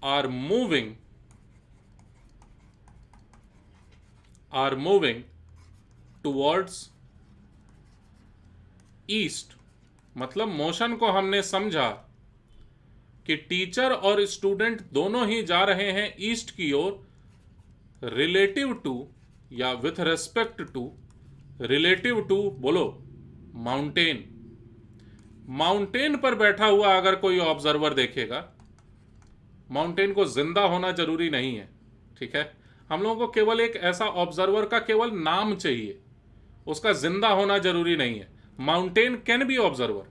are moving towards east. मतलब मोशन को हमने समझा कि टीचर और स्टूडेंट दोनों ही जा रहे हैं ईस्ट की ओर, रिलेटिव टू या with respect to, relative to बोलो माउंटेन। माउंटेन पर बैठा हुआ अगर कोई ऑब्जर्वर देखेगा, माउंटेन को जिंदा होना जरूरी नहीं है, ठीक है, हम लोगों को केवल एक ऐसा ऑब्जर्वर का केवल नाम चाहिए, उसका जिंदा होना जरूरी नहीं है। Mountain can be observer,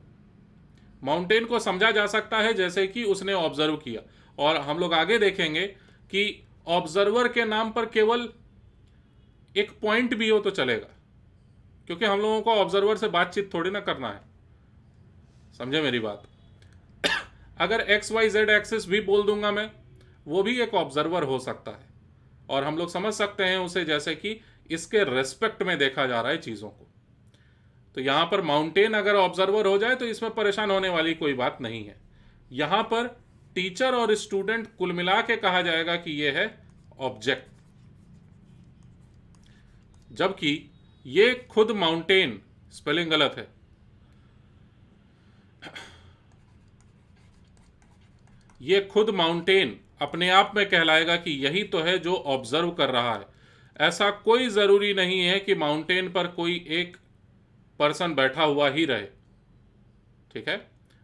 mountain को समझा जा सकता है जैसे कि उसने ऑब्जर्व किया। और हम लोग आगे देखेंगे कि ऑब्जर्वर के नाम पर केवल एक पॉइंट भी हो तो चलेगा, क्योंकि हम लोगों को ऑब्जर्वर से बातचीत थोड़ी ना करना है, समझे मेरी बात। अगर XYZ एक्सिस भी बोल दूंगा मैं, वो भी एक ऑब्जर्वर हो सकता है, और हम लोग समझ सकते हैं उसे जैसे कि इसके रेस्पेक्ट में देखा जा रहा है चीज़ों को। तो यहाँ पर माउंटेन अगर ऑब्जर्वर हो जाए तो इसमें परेशान होने वाली कोई बात नहीं है। यहाँ पर टीचर और स्टूडेंट कुल मिला के कहा जाएगा कि ये है ऑब्जेक्ट, जबकि ये खुद माउंटेन, स्पेलिंग गलत है, ये खुद माउंटेन अपने आप में कहलाएगा कि यही तो है जो ऑब्जर्व कर रहा है। ऐसा कोई ज़रूरी नहीं है कि माउंटेन पर कोई एक पर्सन बैठा हुआ ही रहे, ठीक है।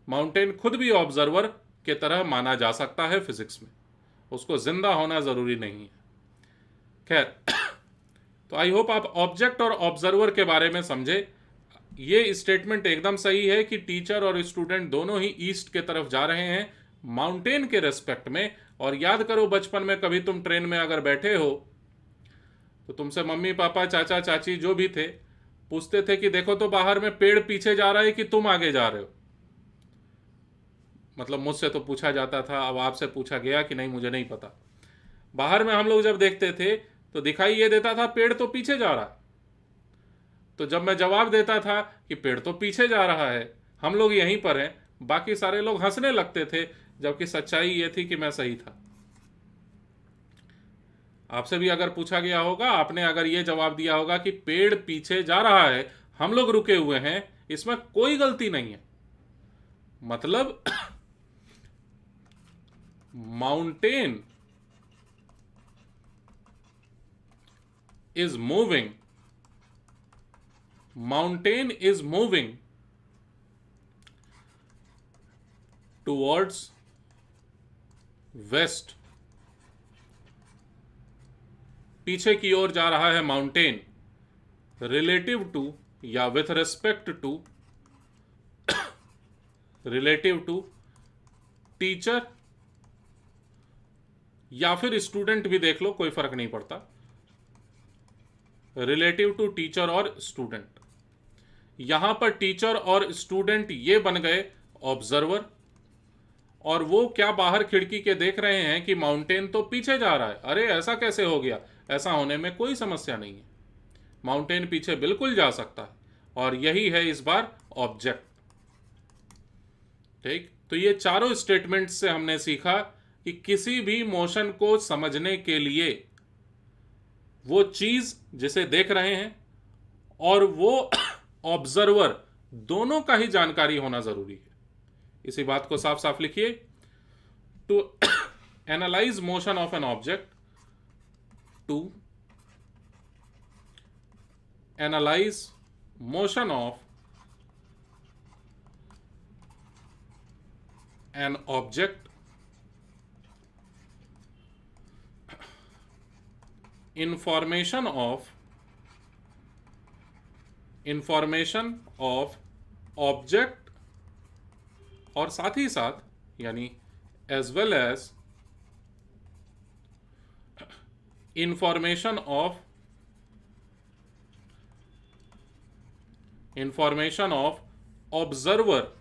माउंटेन खुद भी ऑब्जर्वर के तरह माना जा सकता है फिजिक्स में, उसको जिंदा होना ज़रूरी नहीं है। खैर, तो आई होप आप ऑब्जेक्ट और ऑब्जर्वर के बारे में समझे। ये स्टेटमेंट एकदम सही है कि टीचर और स्टूडेंट दोनों ही ईस्ट के तरफ जा रहे हैं माउंटेन के रेस्पेक्ट में। और याद करो, बचपन में कभी तुम ट्रेन में अगर बैठे हो तो तुमसे मम्मी पापा चाचा चाची जो भी थे पूछते थे कि देखो तो बाहर में पेड़ पीछे जा रहा है कि तुम आगे जा रहे हो। मतलब मुझसे तो पूछा जाता था, अब आपसे पूछा गया कि नहीं मुझे नहीं पता। बाहर में हम लोग जब देखते थे तो दिखाई ये देता था पेड़ तो पीछे जा रहा है। तो जब मैं जवाब देता था कि पेड़ तो पीछे जा रहा है, हम लोग यहीं पर हैं, बाकी सारे लोग हंसने लगते थे, जबकि सच्चाई ये थी कि मैं सही था। आपसे भी अगर पूछा गया होगा, आपने अगर ये जवाब दिया होगा कि पेड़ पीछे जा रहा है, हम लोग रुके हुए हैं, इसमें कोई गलती नहीं है। मतलब mountain is moving, mountain is moving towards west, पीछे की ओर जा रहा है माउंटेन, रिलेटिव टू या with respect to, relative to teacher या फिर स्टूडेंट भी देख लो, कोई फर्क नहीं पड़ता, रिलेटिव टू टीचर और स्टूडेंट। यहां पर टीचर और स्टूडेंट ये बन गए ऑब्जर्वर, और वो क्या बाहर खिड़की के देख रहे हैं कि माउंटेन तो पीछे जा रहा है। अरे ऐसा कैसे हो गया? ऐसा होने में कोई समस्या नहीं है, माउंटेन पीछे बिल्कुल जा सकता है, और यही है इस बार ऑब्जेक्ट। ठीक, तो ये चारों स्टेटमेंट से हमने सीखा कि किसी भी मोशन को समझने के लिए वो चीज जिसे देख रहे हैं और वो ऑब्जर्वर, दोनों का ही जानकारी होना जरूरी है। इसी बात को साफ साफ लिखिए। To analyse motion of an object, to analyse motion of an object, information of object, और साथ ही साथ यानी as well as information of observer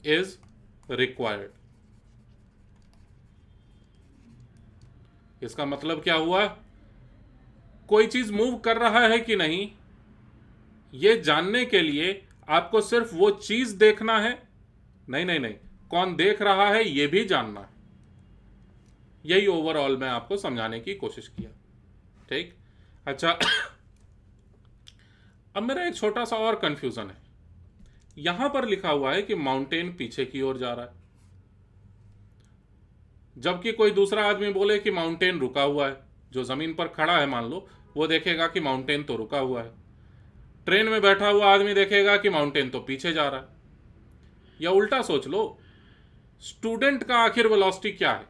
is required. इसका मतलब क्या हुआ? कोई चीज मूव कर रहा है कि नहीं, यह जानने के लिए आपको सिर्फ वो चीज देखना है, नहीं नहीं नहीं, कौन देख रहा है यह भी जानना है। यही ओवरऑल मैं आपको समझाने की कोशिश किया। ठीक, अच्छा अब मेरा एक छोटा सा और कंफ्यूजन है। यहां पर लिखा हुआ है कि माउंटेन पीछे की ओर जा रहा है, जबकि कोई दूसरा आदमी बोले कि माउंटेन रुका हुआ है। जो जमीन पर खड़ा है मान लो, वो देखेगा कि माउंटेन तो रुका हुआ है। ट्रेन में बैठा हुआ आदमी देखेगा कि माउंटेन तो पीछे जा रहा है। या उल्टा सोच लो, स्टूडेंट का आखिर वेलोसिटी क्या है?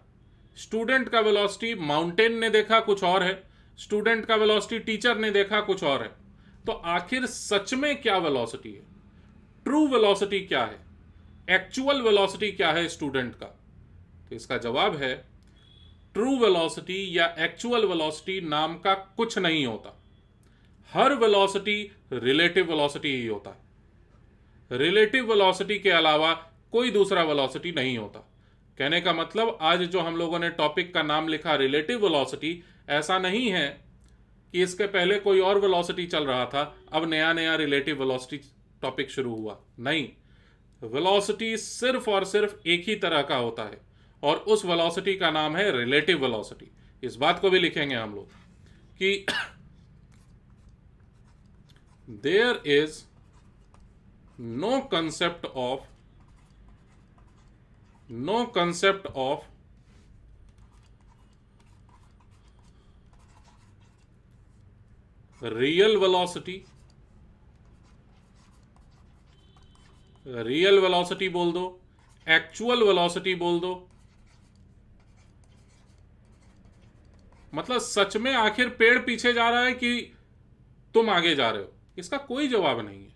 स्टूडेंट का वेलोसिटी माउंटेन ने देखा कुछ और है, स्टूडेंट का वेलोसिटी टीचर ने देखा कुछ और है। तो आखिर सच में क्या वेलोसिटी है? ट्रू वेलोसिटी क्या है? एक्चुअल वेलोसिटी क्या है स्टूडेंट का? तो इसका जवाब है, ट्रू वेलोसिटी या एक्चुअल वेलोसिटी नाम का कुछ नहीं होता। हर वेलोसिटी रिलेटिव वेलोसिटी ही होता है। रिलेटिव वेलोसिटी के अलावा कोई दूसरा वेलोसिटी नहीं होता। कहने का मतलब, आज जो हम लोगों ने टॉपिक का नाम लिखा रिलेटिव वेलोसिटी, ऐसा नहीं है कि इसके पहले कोई और वेलोसिटी चल रहा था, अब नया नया रिलेटिव वेलोसिटी टॉपिक शुरू हुआ। नहीं, वेलोसिटी सिर्फ और सिर्फ एक ही तरह का होता है, और उस वेलोसिटी का नाम है रिलेटिव वेलोसिटी। इस बात को भी लिखेंगे हम लोग कि there is no concept of real velocity बोल दो, एक्चुअल वेलोसिटी बोल दो, मतलब सच में आखिर पेड़ पीछे जा रहा है कि तुम आगे जा रहे हो, इसका कोई जवाब नहीं है।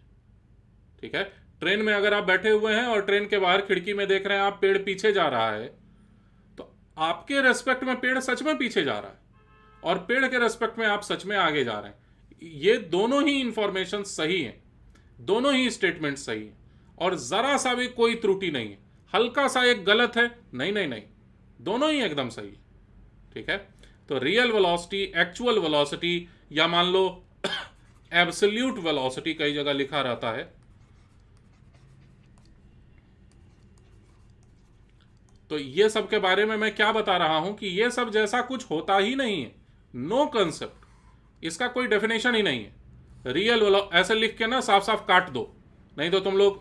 ठीक है, ट्रेन में अगर आप बैठे हुए हैं और ट्रेन के बाहर खिड़की में देख रहे हैं आप पेड़ पीछे जा रहा है, तो आपके रेस्पेक्ट में पेड़ सच में पीछे जा रहा है और पेड़ के रेस्पेक्ट में आप सच में आगे जा रहे हैं। ये दोनों ही इंफॉर्मेशन सही है, दोनों ही स्टेटमेंट सही है और जरा सा भी कोई त्रुटि नहीं है। हल्का सा एक गलत है, नहीं नहीं नहीं, दोनों ही एकदम सही है। ठीक है, तो रियल वेलोसिटी, एक्चुअल वेलोसिटी, या मान लो एब्सोल्यूट वेलोसिटी कई जगह लिखा रहता है, तो ये सब के बारे में मैं क्या बता रहा हूं कि ये सब जैसा कुछ होता ही नहीं है, नो कंसेप्ट, इसका कोई डेफिनेशन ही नहीं है। रियल ऐसे लिख के ना साफ साफ काट दो, नहीं तो तुम लोग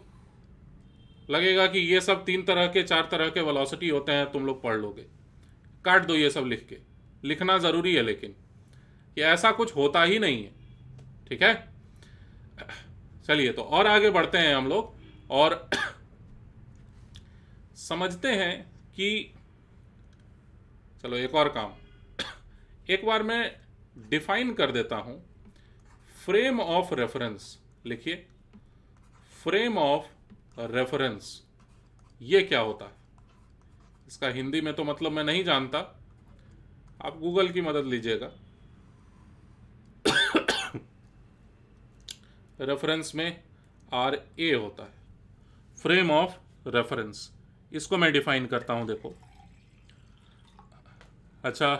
लगेगा कि ये सब 3 तरह के 4 तरह के वेलोसिटी होते हैं, तुम लोग पढ़ लोगे। काट दो ये सब लिख के, लिखना जरूरी है लेकिन ये ऐसा कुछ होता ही नहीं है। ठीक है, चलिए तो और आगे बढ़ते हैं हम लोग और समझते हैं कि चलो एक और काम, एक बार मैं डिफाइन कर देता हूं फ्रेम ऑफ रेफरेंस। लिखिए, फ्रेम ऑफ रेफरेंस ये क्या होता है, इसका हिंदी में तो मतलब मैं नहीं जानता, आप गूगल की मदद लीजिएगा। रेफरेंस में RA होता है, फ्रेम ऑफ रेफरेंस, इसको मैं डिफाइन करता हूं। देखो, अच्छा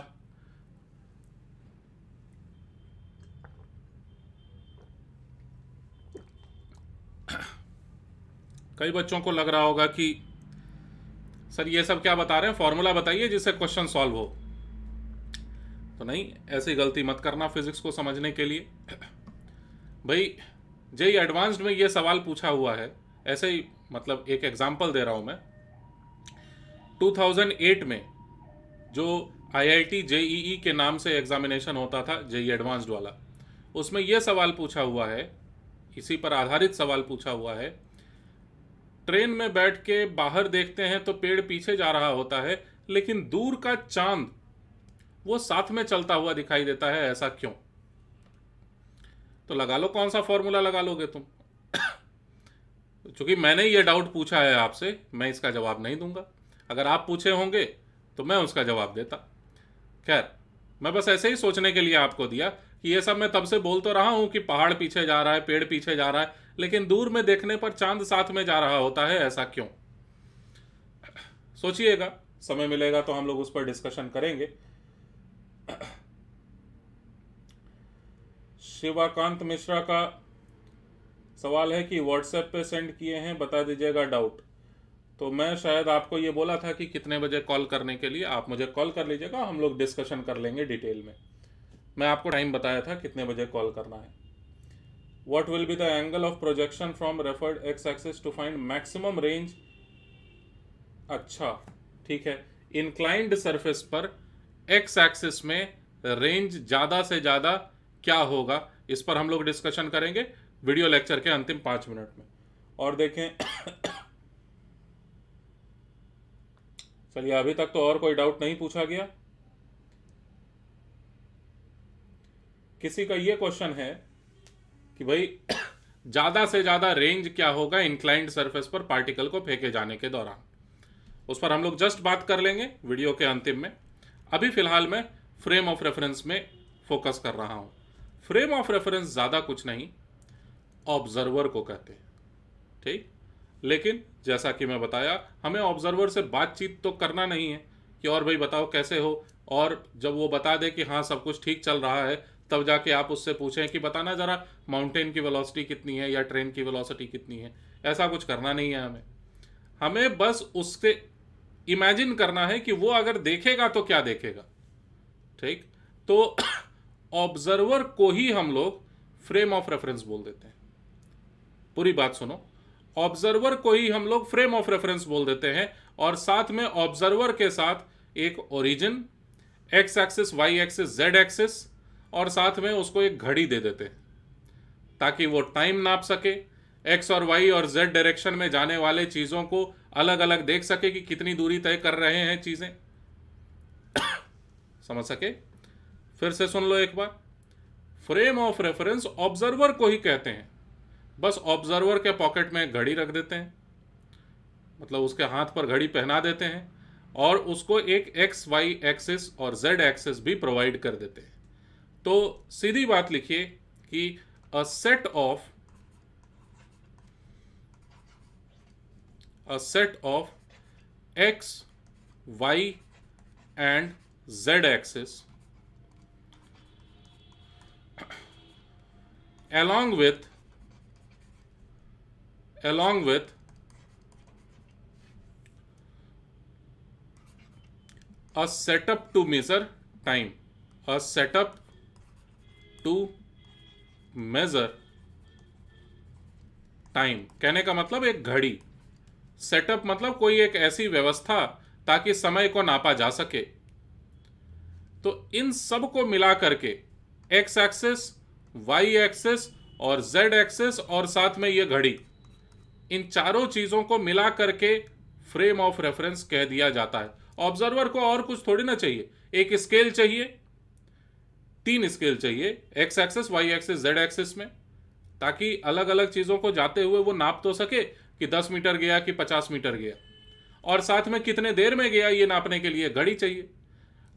कई बच्चों को लग रहा होगा कि सर ये सब क्या बता रहे हैं, फॉर्मूला बताइए जिससे क्वेश्चन सॉल्व हो। तो नहीं, ऐसी गलती मत करना फिजिक्स को समझने के लिए। भाई जेईई एडवांस्ड में ये सवाल पूछा हुआ है, ऐसे ही मतलब एक एग्जांपल दे रहा हूं मैं। 2008 में जो IIT JEE के नाम से एग्जामिनेशन होता था, जेईई एडवांस्ड वाला, उसमें यह सवाल पूछा हुआ है, इसी पर आधारित सवाल पूछा हुआ है, ट्रेन में बैठ के बाहर देखते हैं तो पेड़ पीछे जा रहा होता है, लेकिन दूर का चांद वो साथ में चलता हुआ दिखाई देता है, ऐसा क्यों? तो लगा लो कौन सा फॉर्मूला लगा लोगे तुम। चूंकि मैंने ये डाउट पूछा है आपसे, मैं इसका जवाब नहीं दूंगा। अगर आप पूछे होंगे तो मैं उसका जवाब देता। खैर, मैं बस ऐसे ही सोचने के लिए आपको दिया कि ये सब मैं तब से बोल तो रहा हूं कि पहाड़ पीछे जा रहा है, पेड़ पीछे जा रहा है, लेकिन दूर में देखने पर चांद साथ में जा रहा होता है, ऐसा क्यों? सोचिएगा, समय मिलेगा तो हम लोग उस पर डिस्कशन करेंगे। शिवाकांत मिश्रा का सवाल है कि व्हाट्सएप पे सेंड किए हैं, बता दीजिएगा डाउट। तो मैं शायद आपको ये बोला था कि कितने बजे कॉल करने के लिए, आप मुझे कॉल कर लीजिएगा, हम लोग डिस्कशन कर लेंगे डिटेल में। मैं आपको टाइम बताया था कितने बजे कॉल करना है। What will be the angle of projection from referred x axis to find maximum range? अच्छा ठीक है, इंक्लाइंड सरफेस पर एक्स एक्सिस में रेंज ज़्यादा से ज़्यादा क्या होगा, इस पर हम लोग डिस्कशन करेंगे वीडियो लेक्चर के अंतिम 5 मिनट में। और देखें चलिए, अभी तक तो और कोई डाउट नहीं पूछा गया। किसी का ये क्वेश्चन है कि भाई ज़्यादा से ज़्यादा रेंज क्या होगा इंक्लाइंड सरफेस पर पार्टिकल को फेंके जाने के दौरान, उस पर हम लोग जस्ट बात कर लेंगे वीडियो के अंतिम में। अभी फिलहाल मैं फ्रेम ऑफ रेफरेंस में फोकस कर रहा हूं। फ्रेम ऑफ रेफरेंस ज़्यादा कुछ नहीं, ऑब्जर्वर को कहते हैं, ठीक। लेकिन जैसा कि मैं बताया, हमें ऑब्जर्वर से बातचीत तो करना नहीं है कि और भाई बताओ कैसे हो, और जब वो बता दे कि हाँ सब कुछ ठीक चल रहा है, तब जाके आप उससे पूछें कि बताना ज़रा माउंटेन की वेलोसिटी कितनी है या ट्रेन की वेलोसिटी कितनी है। ऐसा कुछ करना नहीं है हमें बस उससे इमेजिन करना है कि वो अगर देखेगा तो क्या देखेगा, ठीक। तो ऑब्जर्वर को ही हम लोग फ्रेम ऑफ रेफरेंस बोल देते हैं। पूरी बात सुनो, ऑब्जर्वर को ही हम लोग फ्रेम ऑफ रेफरेंस बोल देते हैं, और साथ में ऑब्जर्वर के साथ एक origin, x axis, y axis, z axis, और साथ में उसको एक घड़ी दे देते हैं ताकि वो टाइम नाप सके, एक्स और वाई और जेड डायरेक्शन में जाने वाले चीज़ों को अलग अलग देख सके कि कितनी दूरी तय कर रहे हैं चीज़ें। समझ सके? फिर से सुन लो एक बार। फ्रेम ऑफ रेफरेंस ऑब्जर्वर को ही कहते हैं, बस ऑब्जर्वर के पॉकेट में घड़ी रख देते हैं, मतलब उसके हाथ पर घड़ी पहना देते हैं, और उसको एक एक्स वाई एक्सिस और जेड एक्सिस भी प्रोवाइड कर देते हैं। तो सीधी बात लिखिए कि a set of x y and z axis along with a setup to measure time, a setup to measure time. कहने का मतलब एक घड़ी, सेटअप मतलब कोई एक ऐसी व्यवस्था ताकि समय को नापा जा सके। तो इन सब को मिला करके एक्स एक्सिस, वाई एक्सिस और जेड एक्सिस और साथ में ये घड़ी, इन चारों चीजों को मिला करके फ्रेम ऑफ रेफरेंस कह दिया जाता है। ऑब्जर्वर को और कुछ थोड़ी ना चाहिए, एक स्केल चाहिए, 3 स्केल चाहिए, x axis, y axis, z axis में, ताकि अलग अलग चीजों को जाते हुए वो नाप तो सके कि 10 मीटर गया कि 50 मीटर गया, और साथ में कितने देर में गया ये नापने के लिए घड़ी चाहिए।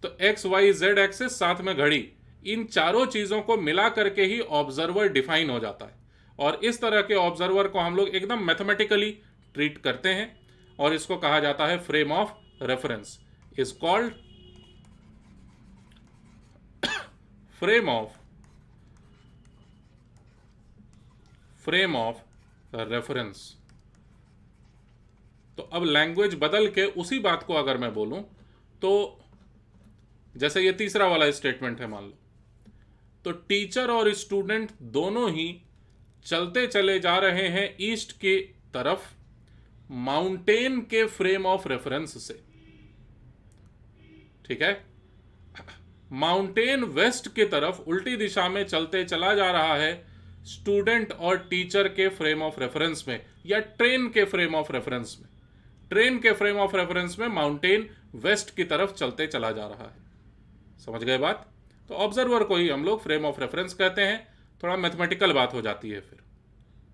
तो एक्स वाई जेड एक्सिस साथ में घड़ी, इन चारों चीजों को मिला करके ही ऑब्जर्वर डिफाइन हो जाता है। और इस तरह के ऑब्जर्वर को हम लोग एकदम मैथमेटिकली ट्रीट करते हैं, और इसको कहा जाता है frame of reference, is called frame of reference. तो अब लैंग्वेज बदल के उसी बात को अगर मैं बोलूं तो जैसे ये तीसरा वाला स्टेटमेंट है, मान लो, तो टीचर और स्टूडेंट दोनों ही चलते चले जा रहे हैं ईस्ट की तरफ माउंटेन के फ्रेम ऑफ रेफरेंस से। ठीक है, माउंटेन वेस्ट की तरफ उल्टी दिशा में चलते चला जा रहा है स्टूडेंट और टीचर के फ्रेम ऑफ रेफरेंस में, या ट्रेन के फ्रेम ऑफ रेफरेंस में। ट्रेन के फ्रेम ऑफ रेफरेंस में माउंटेन वेस्ट की तरफ चलते चला जा रहा है। समझ गए बात? तो ऑब्जर्वर को ही हम लोग फ्रेम ऑफ रेफरेंस कहते हैं। थोड़ा मैथमेटिकल बात हो जाती है फिर।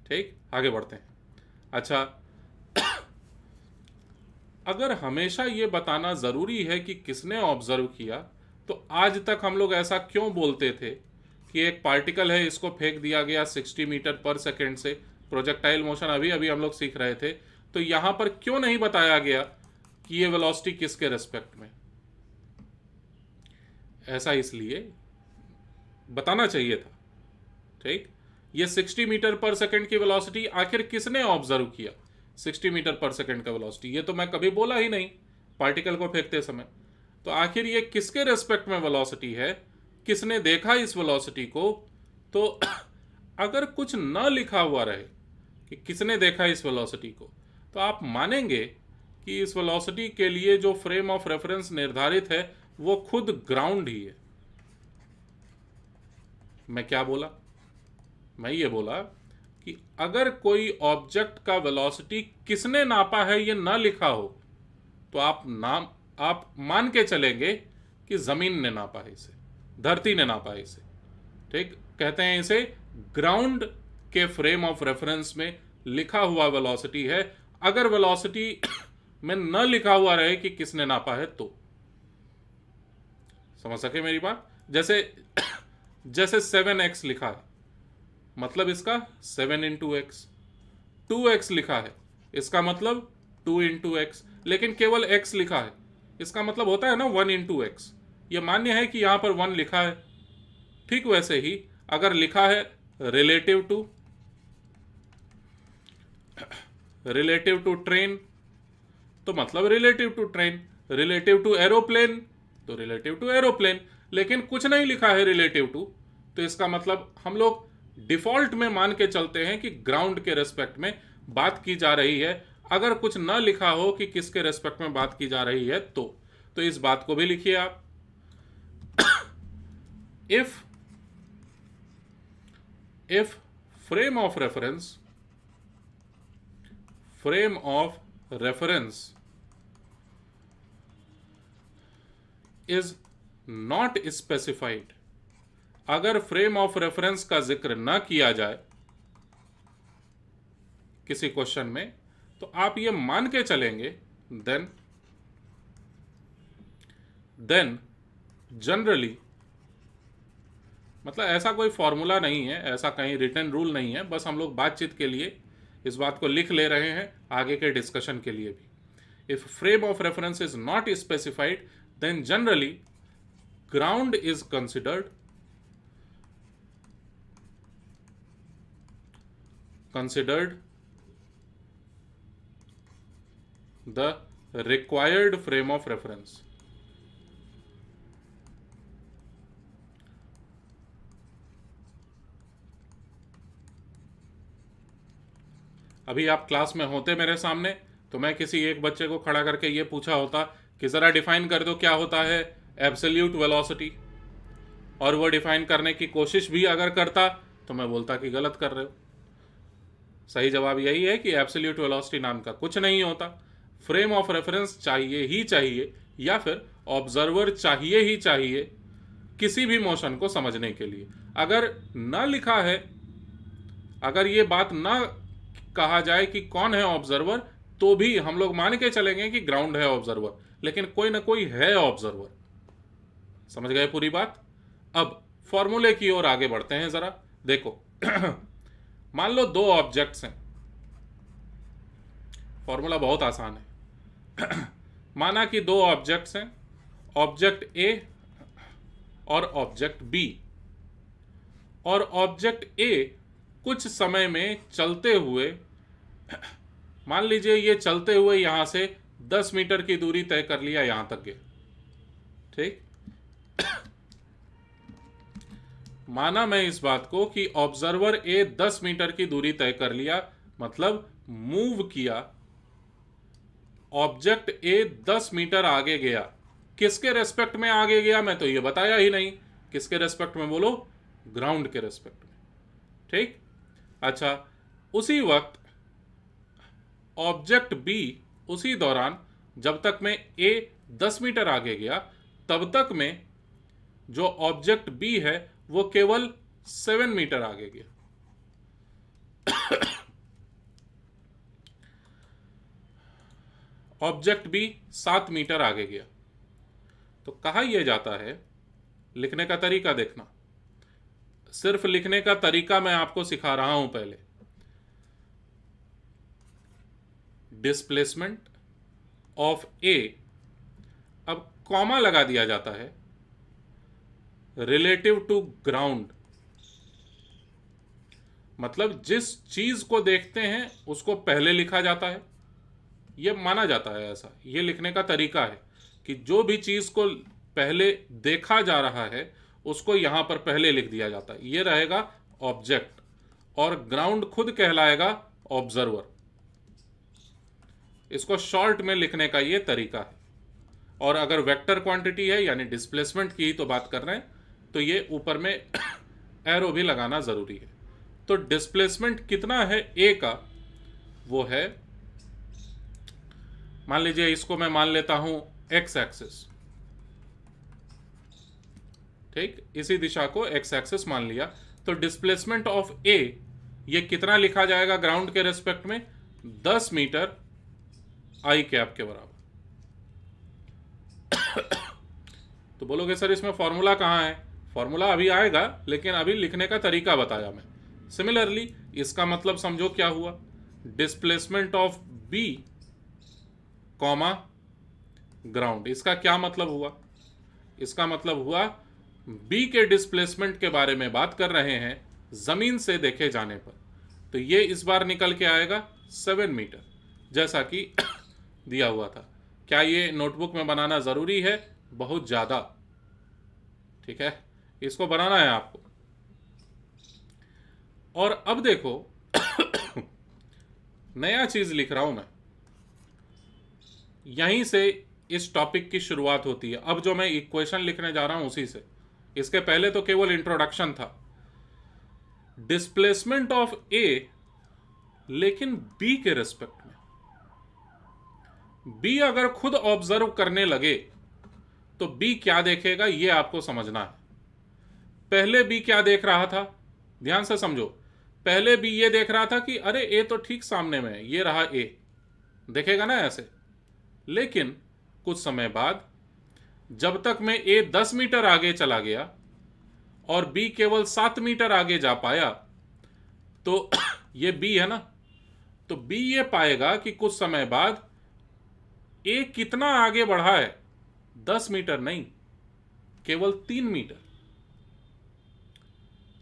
ठीक, आगे बढ़ते हैं। अच्छा, अगर हमेशा ये बताना जरूरी है कि किसने ऑब्जर्व किया, तो आज तक हम लोग ऐसा क्यों बोलते थे कि एक पार्टिकल है, इसको फेंक दिया गया 60 मीटर पर सेकेंड से। प्रोजेक्टाइल मोशन अभी अभी हम लोग सीख रहे थे, तो यहां पर क्यों नहीं बताया गया कि ये वेलोसिटी किसके रेस्पेक्ट में? ऐसा इसलिए बताना चाहिए था। ठीक, ये 60 मीटर पर सेकेंड की वेलोसिटी आखिर किसने ऑब्जर्व किया? 60 मीटर पर सेकेंड का वेलोसिटी ये तो मैं कभी बोला ही नहीं पार्टिकल को फेंकते समय। तो आखिर ये किसके रेस्पेक्ट में वेलोसिटी है, किसने देखा इस वेलोसिटी को? तो अगर कुछ न लिखा हुआ रहे कि किसने देखा इस वेलोसिटी को, तो आप मानेंगे कि इस वेलोसिटी के लिए जो फ्रेम ऑफ रेफरेंस निर्धारित है वो खुद ग्राउंड ही है। मैं क्या बोला? मैं ये बोला कि अगर कोई ऑब्जेक्ट का वेलोसिटी किसने नापा है ये ना लिखा हो, तो आप मान के चलेंगे कि जमीन ने नापा है इसे, धरती ने नापा है इसे। ठीक, कहते हैं इसे ग्राउंड के फ्रेम ऑफ रेफरेंस में लिखा हुआ वेलोसिटी है। अगर वेलोसिटी में न लिखा हुआ रहे कि किसने नापा है तो। समझ सके मेरी बात? जैसे 7x लिखा है, मतलब इसका 7 इंटू एक्स। 2x लिखा है, इसका मतलब 2 इंटू एक्स। लेकिन केवल x लिखा है, इसका मतलब होता है ना 1 इंटू एक्स। ये मान्य है कि यहां पर 1 लिखा है। ठीक वैसे ही अगर लिखा है रिलेटिव टू ट्रेन, तो मतलब relative to train. Relative to aeroplane, तो रिलेटिव टू एरोप्लेन। लेकिन कुछ नहीं लिखा है रिलेटिव टू, तो इसका मतलब हम लोग डिफॉल्ट में मान के चलते हैं कि ग्राउंड के रेस्पेक्ट में बात की जा रही है। अगर कुछ ना लिखा हो कि किसके रेस्पेक्ट में बात की जा रही है तो इस बात को भी लिखिए आप। if frame of reference is not specified, अगर फ्रेम ऑफ रेफरेंस का जिक्र ना किया जाए किसी क्वेश्चन में, तो आप ये मान के चलेंगे देन जनरली, मतलब ऐसा कोई फॉर्मूला नहीं है, ऐसा कहीं रिटन रूल नहीं है, बस हम लोग बातचीत के लिए इस बात को लिख ले रहे हैं आगे के डिस्कशन के लिए भी। If frame of reference is not specified then generally ground is considered the required frame of reference। अभी आप क्लास में होते मेरे सामने, तो मैं किसी एक बच्चे को खड़ा करके ये पूछा होता कि ज़रा डिफाइन कर दो क्या होता है एब्सोल्यूट वेलोसिटी, और वो डिफाइन करने की कोशिश भी अगर करता तो मैं बोलता कि गलत कर रहे हो। सही जवाब यही है कि एब्सोल्यूट वेलोसिटी नाम का कुछ नहीं होता। फ्रेम ऑफ रेफरेंस चाहिए ही चाहिए, या फिर ऑब्जर्वर चाहिए ही चाहिए किसी भी मोशन को समझने के लिए। अगर ना लिखा है, अगर ये बात ना कहा जाए कि कौन है ऑब्जर्वर, तो भी हम लोग मान के चलेंगे कि ग्राउंड है ऑब्जर्वर, लेकिन कोई ना कोई है ऑब्जर्वर। समझ गए पूरी बात? अब फॉर्मूले की ओर आगे बढ़ते हैं जरा। देखो मान लो दो ऑब्जेक्ट्स हैं, फॉर्मूला बहुत आसान है। माना कि दो ऑब्जेक्ट्स हैं, ऑब्जेक्ट ए और ऑब्जेक्ट बी, और ऑब्जेक्ट ए कुछ समय में चलते हुए, मान लीजिए ये चलते हुए यहां से 10 मीटर की दूरी तय कर लिया, यहां तक गए, ठीक। माना मैं इस बात को कि ऑब्जर्वर ए 10 मीटर की दूरी तय कर लिया, मतलब मूव किया, ऑब्जेक्ट ए 10 मीटर आगे गया। किसके रेस्पेक्ट में आगे गया मैं तो ये बताया ही नहीं, किसके रेस्पेक्ट में बोलो? ग्राउंड के रेस्पेक्ट में, ठीक। अच्छा, उसी वक्त ऑब्जेक्ट बी उसी दौरान, जब तक मैं ए 10 मीटर आगे गया, तब तक में जो ऑब्जेक्ट बी है वो केवल 7 मीटर आगे गया। ऑब्जेक्ट बी 7 मीटर आगे गया। तो कहा यह जाता है, लिखने का तरीका देखना, सिर्फ लिखने का तरीका मैं आपको सिखा रहा हूं पहले। डिस्प्लेसमेंट ऑफ ए, अब कॉमा लगा दिया जाता है, रिलेटिव टू ग्राउंड, मतलब जिस चीज को देखते हैं उसको पहले लिखा जाता है, यह माना जाता है ऐसा, यह लिखने का तरीका है कि जो भी चीज को पहले देखा जा रहा है उसको यहां पर पहले लिख दिया जाता है। यह रहेगा ऑब्जेक्ट, और ग्राउंड खुद कहलाएगा ऑब्जर्वर। इसको शॉर्ट में लिखने का यह तरीका है। और अगर वेक्टर क्वांटिटी है यानी डिस्प्लेसमेंट की तो बात कर रहे हैं, तो ये ऊपर में एरो भी लगाना जरूरी है। तो डिस्प्लेसमेंट कितना है ए का, वो है, मान लीजिए इसको मैं मान लेता हूं एक्स एक्सिस, ठीक, इसी दिशा को एक्स एक्सिस मान लिया। तो डिस्प्लेसमेंट ऑफ ए ये कितना लिखा जाएगा ग्राउंड के रेस्पेक्ट में? 10 मीटर आई कैप के बराबर। तो बोलोगे सर इसमें फॉर्मूला कहाँ है? फॉर्मूला अभी आएगा, लेकिन अभी लिखने का तरीका बताया मैं। सिमिलरली इसका मतलब समझो क्या हुआ, displacement of b comma ground. इसका क्या मतलब हुआ? इसका मतलब हुआ बी के डिस्प्लेसमेंट के बारे में बात कर रहे हैं जमीन से देखे जाने पर, तो ये इस बार निकल के आएगा 7 मीटर, जैसा कि दिया हुआ था। क्या ये नोटबुक में बनाना जरूरी है? बहुत ज्यादा। ठीक है, इसको बनाना है आपको। और अब देखो नया चीज लिख रहा हूं मैं, यहीं से इस टॉपिक की शुरुआत होती है। अब जो मैं इक्वेशन लिखने जा रहा हूं उसी से, इसके पहले तो केवल इंट्रोडक्शन था। डिस्प्लेसमेंट ऑफ ए, लेकिन बी के रेस्पेक्ट में। बी अगर खुद ऑब्जर्व करने लगे तो बी क्या देखेगा ये आपको समझना है। पहले बी क्या देख रहा था, ध्यान से समझो। पहले बी ये देख रहा था कि अरे ए तो ठीक सामने में है, ये रहा ए, देखेगा ना ऐसे। लेकिन कुछ समय बाद जब तक मैं ए 10 मीटर आगे चला गया और बी केवल 7 मीटर आगे जा पाया, तो ये बी है ना, तो बी ये पाएगा कि कुछ समय बाद ए कितना आगे बढ़ा है, 10 मीटर नहीं, केवल 3 मीटर।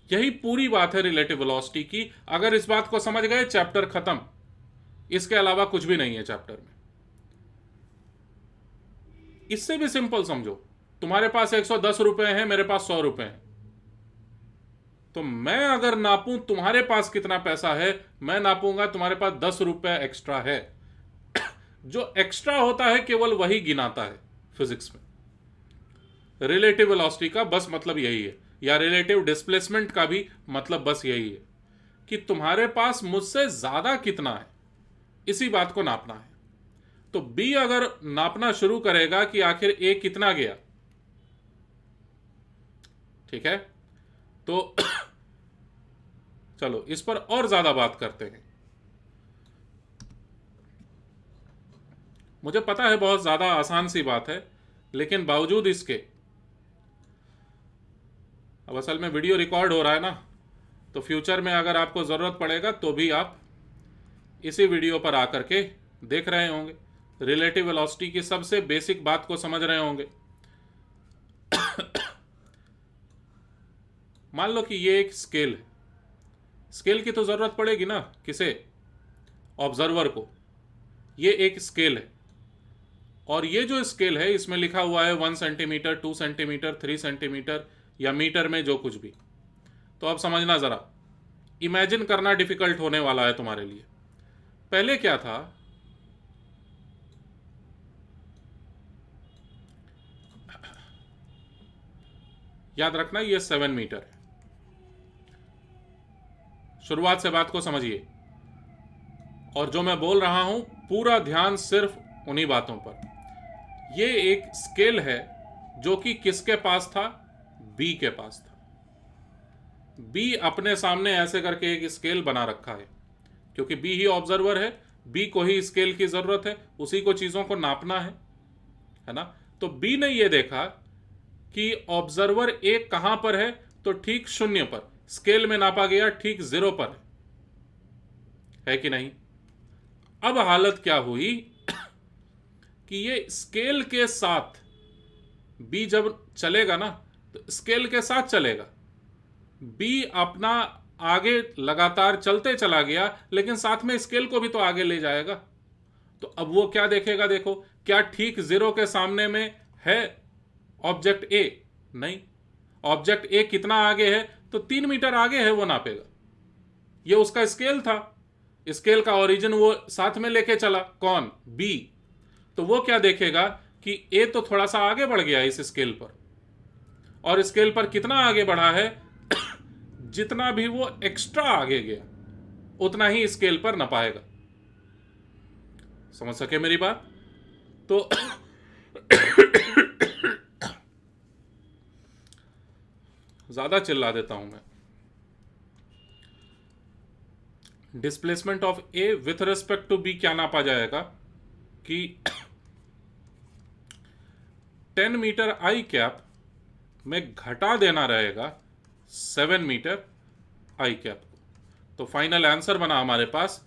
यही पूरी बात है रिलेटिव वेलोसिटी की। अगर इस बात को समझ गए, चैप्टर खत्म। इसके अलावा कुछ भी नहीं है चैप्टर में। इससे भी सिंपल समझो, तुम्हारे पास 110 रुपए हैं, मेरे पास 100 रुपए हैं, तो मैं अगर नापूं तुम्हारे पास कितना पैसा है, मैं नापूंगा तुम्हारे पास 10 रुपए एक्स्ट्रा है। जो एक्स्ट्रा होता है केवल वही गिनाता है फिजिक्स में। रिलेटिव वेलोसिटी का बस मतलब यही है, या रिलेटिव डिस्प्लेसमेंट का भी मतलब बस यही है कि तुम्हारे पास मुझसे ज्यादा कितना है, इसी बात को नापना है। तो बी अगर नापना शुरू करेगा कि आखिर ए कितना गया, ठीक है, तो चलो इस पर और ज्यादा बात करते हैं। मुझे पता है बहुत ज्यादा आसान सी बात है, लेकिन बावजूद इसके, अब असल में वीडियो रिकॉर्ड हो रहा है ना, तो फ्यूचर में अगर आपको जरूरत पड़ेगा तो भी आप इसी वीडियो पर आकर के देख रहे होंगे, रिलेटिव वेलोसिटी की सबसे बेसिक बात को समझ रहे होंगे। मान लो कि ये एक स्केल है, स्केल की तो जरूरत पड़ेगी ना किसे, ऑब्जर्वर को। ये एक स्केल है, और ये जो स्केल है इसमें लिखा हुआ है 1 सेंटीमीटर, 2 सेंटीमीटर, 3 सेंटीमीटर, या मीटर में जो कुछ भी। तो अब समझना जरा, इमेजिन करना डिफिकल्ट होने वाला है तुम्हारे लिए। पहले क्या था, याद रखना ये 7 मीटर है। शुरुआत से बात को समझिए, और जो मैं बोल रहा हूं पूरा ध्यान सिर्फ उन्हीं बातों पर। ये एक स्केल है जो कि किसके पास था, बी के पास था। बी अपने सामने ऐसे करके एक स्केल बना रखा है, क्योंकि बी ही ऑब्जर्वर है, बी को ही स्केल की जरूरत है, उसी को चीजों को नापना है ना। तो बी ने ये देखा कि ऑब्जर्वर ए कहां पर है, तो ठीक 0 पर, स्केल में नापा गया ठीक 0 पर है कि नहीं। अब हालत क्या हुई कि ये स्केल के साथ बी जब चलेगा ना, तो स्केल के साथ चलेगा। बी अपना आगे लगातार चलते चला गया, लेकिन साथ में स्केल को भी तो आगे ले जाएगा। तो अब वो क्या देखेगा, देखो, क्या ठीक 0 के सामने में है ऑब्जेक्ट ए? नहीं। ऑब्जेक्ट ए कितना आगे है, तो 3 मीटर आगे है, वो नापेगा। ये उसका स्केल था, स्केल का ओरिजिन वो साथ में लेके चला, कौन, बी। तो वो क्या देखेगा कि ए तो थोड़ा सा आगे बढ़ गया इस स्केल पर, और स्केल पर कितना आगे बढ़ा है, जितना भी वो एक्स्ट्रा आगे गया उतना ही स्केल पर नपाएगा। समझ सके मेरी बात? तो ज्यादा चिल्ला देता हूं मैं। Displacement of A with respect to b क्या नापा जाएगा कि 10 मीटर आई कैप में घटा देना रहेगा 7 मीटर आई कैप को। तो फाइनल आंसर बना हमारे पास